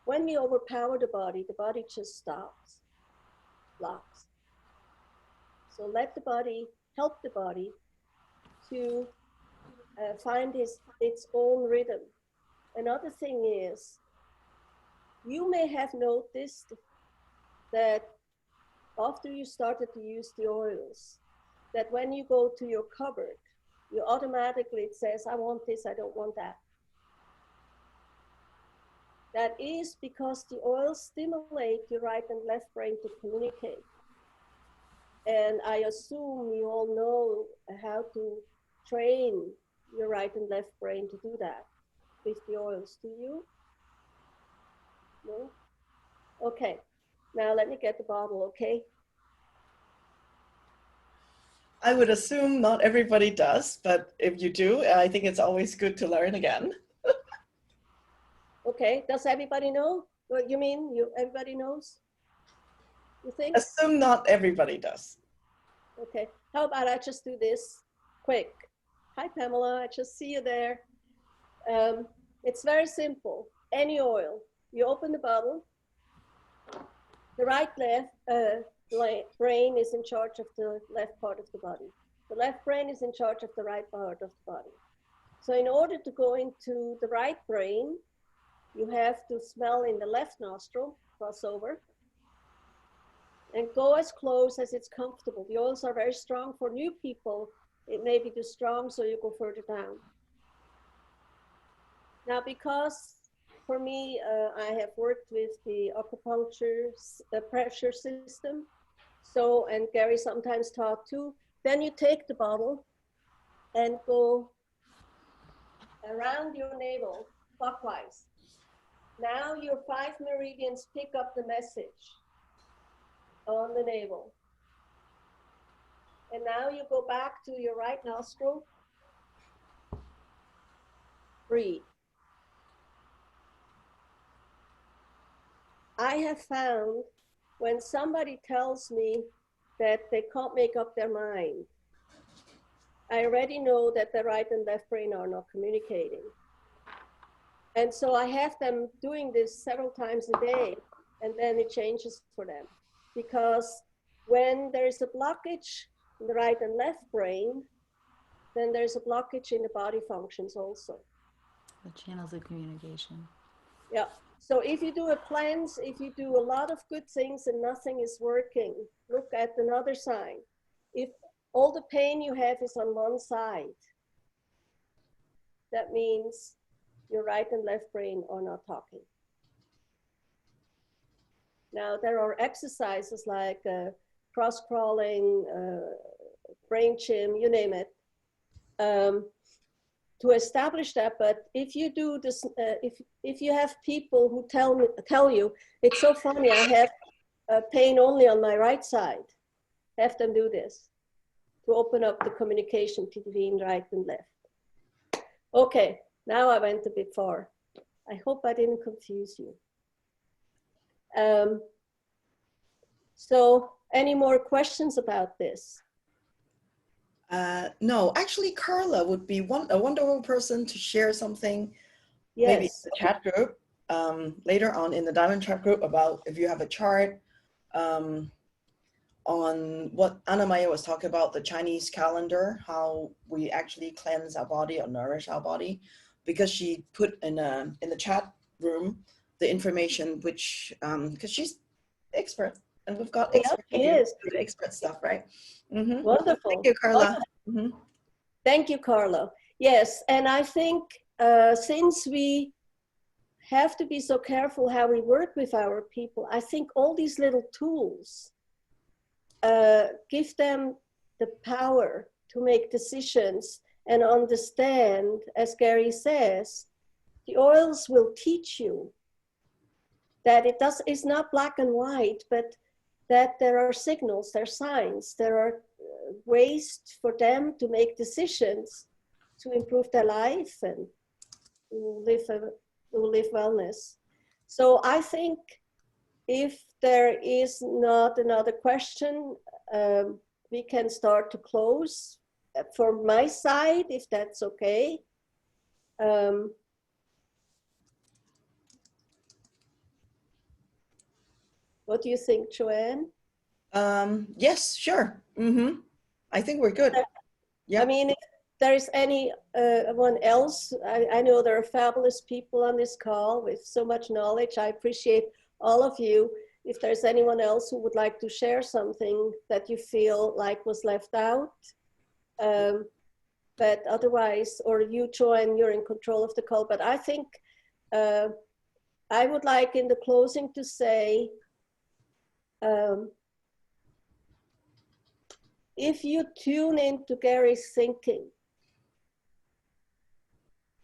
when we overpower the body just stops, blocks. So let the body, help the body to find its own rhythm. Another thing is, you may have noticed that after you started to use the oils, that when you go to your cupboard, you automatically, it says, I want this, I don't want that. That is because the oils stimulate your right and left brain to communicate. And I assume you all know how to train your right and left brain to do that with the oils. Do you? No? Okay. Now let me get the bottle, okay? I would assume not everybody does, but if you do, I think it's always good to learn again. Okay, does everybody know? What you mean? Everybody knows? You think? Assume not everybody does. Okay, how about I just do this quick? Hi, Pamela, I just see you there. It's very simple. Any oil, you open the bottle, the left brain is in charge of the left part of the body. The left brain is in charge of the right part of the body. So in order to go into the right brain, you have to smell in the left nostril, cross over, and go as close as it's comfortable. The oils are very strong. For new people, it may be too strong, so you go further down. Now, because for me, I have worked with the acupuncture pressure system, so, and Gary sometimes taught too, then you take the bottle and go around your navel clockwise. Now your 5 meridians pick up the message on the navel. And now you go back to your right nostril. Breathe. I have found when somebody tells me that they can't make up their mind, I already know that the right and left brain are not communicating. And so I have them doing this several times a day, and then it changes for them. Because when there's a blockage in the right and left brain, then there's a blockage in the body functions also. The channels of communication. Yeah. So if you do a cleanse, if you do a lot of good things and nothing is working, look at another sign. If all the pain you have is on one side, that means your right and left brain are not talking. Now, there are exercises like cross-crawling, brain gym, you name it, to establish that. But if you do this, if you have people who tell you, it's so funny, I have pain only on my right side, have them do this to open up the communication between right and left. Okay, now I went a bit far. I hope I didn't confuse you. So any more questions about this? No, actually, Carla would be a wonderful person to share something, Yes. maybe in the chat group, later on in the Diamond Chat group, about if you have a chart on what Anna Maya was talking about, the Chinese calendar, how we actually cleanse our body or nourish our body, because she put in the chat room the information, which, because she's expert and we've got Yeah, expert she here, is. expert stuff, right? Mm-hmm. Wonderful. Thank you, Carla. Mm-hmm. Thank you, Carlo. Yes, and I think since we have to be so careful how we work with our people, I think all these little tools give them the power to make decisions and understand, as Gary says, the oils will teach you that it's not black and white, but that there are signals, there are signs, there are ways for them to make decisions to improve their life and live wellness. So I think if there is not another question, we can start to close from my side, if that's okay. What do you think, Joanne? Yes, sure. Mm-hmm. I think we're good. Yeah. I mean, if there is anyone else, I know there are fabulous people on this call with so much knowledge. I appreciate all of you. If there's anyone else who would like to share something that you feel like was left out, but otherwise, or you, Joanne, you're in control of the call. But I think I would like in the closing to say, if you tune into Gary's thinking,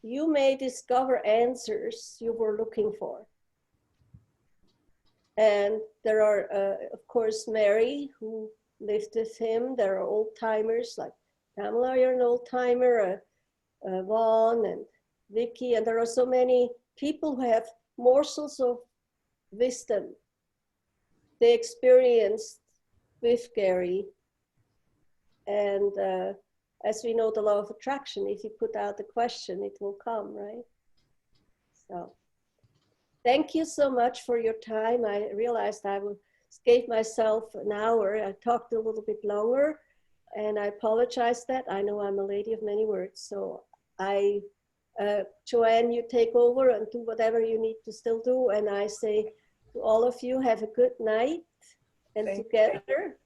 you may discover answers you were looking for. And there are, of course, Mary, who lived with him. There are old timers like Pamela, you're an old timer, Vaughn and Vicky, and there are so many people who have morsels of wisdom they experienced with Gary. And as we know, the law of attraction, if you put out the question, it will come, right? So thank you so much for your time. I realized I gave myself an hour. I talked a little bit longer, and I apologize that. I know I'm a lady of many words. So Joanne, you take over and do whatever you need to still do. And I say to all of you, have a good night. And together,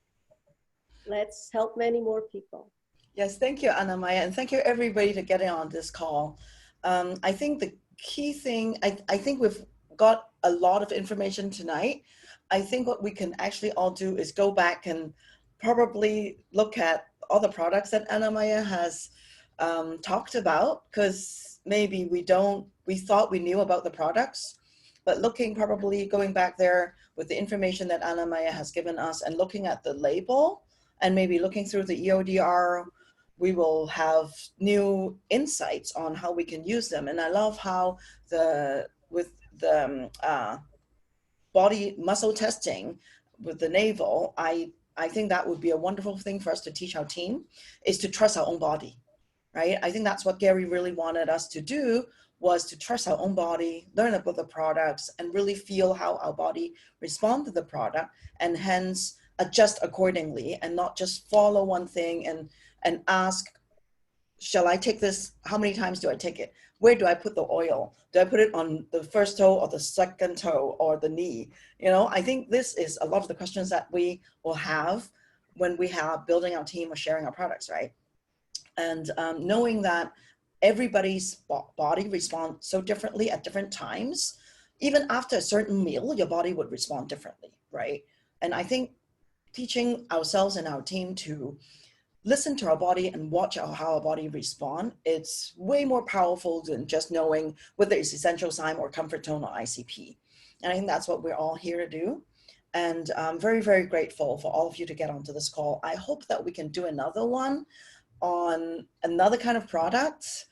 let's help many more people. Yes, thank you, Anna Maya, and thank you everybody to getting on this call. I think the key thing, I think we've got a lot of information tonight. I think what we can actually all do is go back and probably look at all the products that Anna Maya has talked about, because maybe we thought we knew about the products, but probably going back there with the information that Anna Maya has given us and looking at the label and maybe looking through the EODR, we will have new insights on how we can use them. And I love how with the body muscle testing with the navel, I think that would be a wonderful thing for us to teach our team, is to trust our own body, right? I think that's what Gary really wanted us to do, was to trust our own body, learn about the products, and really feel how our body responds to the product, and hence adjust accordingly, and not just follow one thing and ask, shall I take this? How many times do I take it? Where do I put the oil? Do I put it on the first toe or the second toe or the knee? You know, I think this is a lot of the questions that we will have when we have building our team or sharing our products, right? And knowing that everybody's body responds so differently at different times, even after a certain meal, your body would respond differently, right? And I think teaching ourselves and our team to listen to our body and watch how our body respond, it's way more powerful than just knowing whether it's essential sign or comfort tone or ICP. And I think that's what we're all here to do. And I'm very, very grateful for all of you to get onto this call. I hope that we can do another one on another kind of product.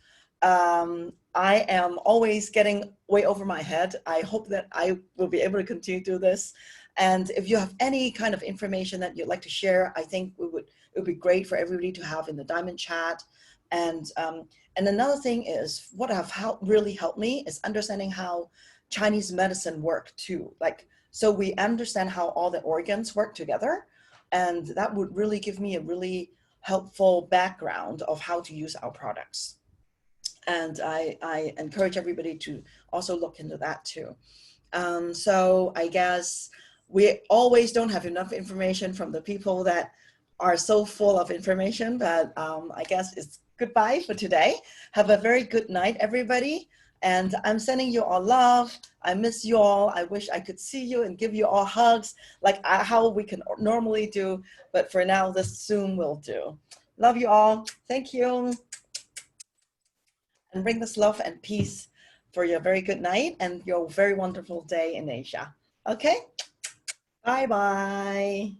I am always getting way over my head. I hope that I will be able to continue to do this. And if you have any kind of information that you'd like to share, I think it would be great for everybody to have in the Diamond chat. And another thing is, what have really helped me is understanding how Chinese medicine work too. Like, so we understand how all the organs work together, and that would really give me a really helpful background of how to use our products. And I encourage everybody to also look into that too. So I guess we always don't have enough information from the people that are so full of information, but I guess it's goodbye for today. Have a very good night, everybody. And I'm sending you all love. I miss you all. I wish I could see you and give you all hugs like how we can normally do. But for now, this Zoom will do. Love you all. Thank you. And bring this love and peace for your very good night and your very wonderful day in Asia. Okay? Bye-bye.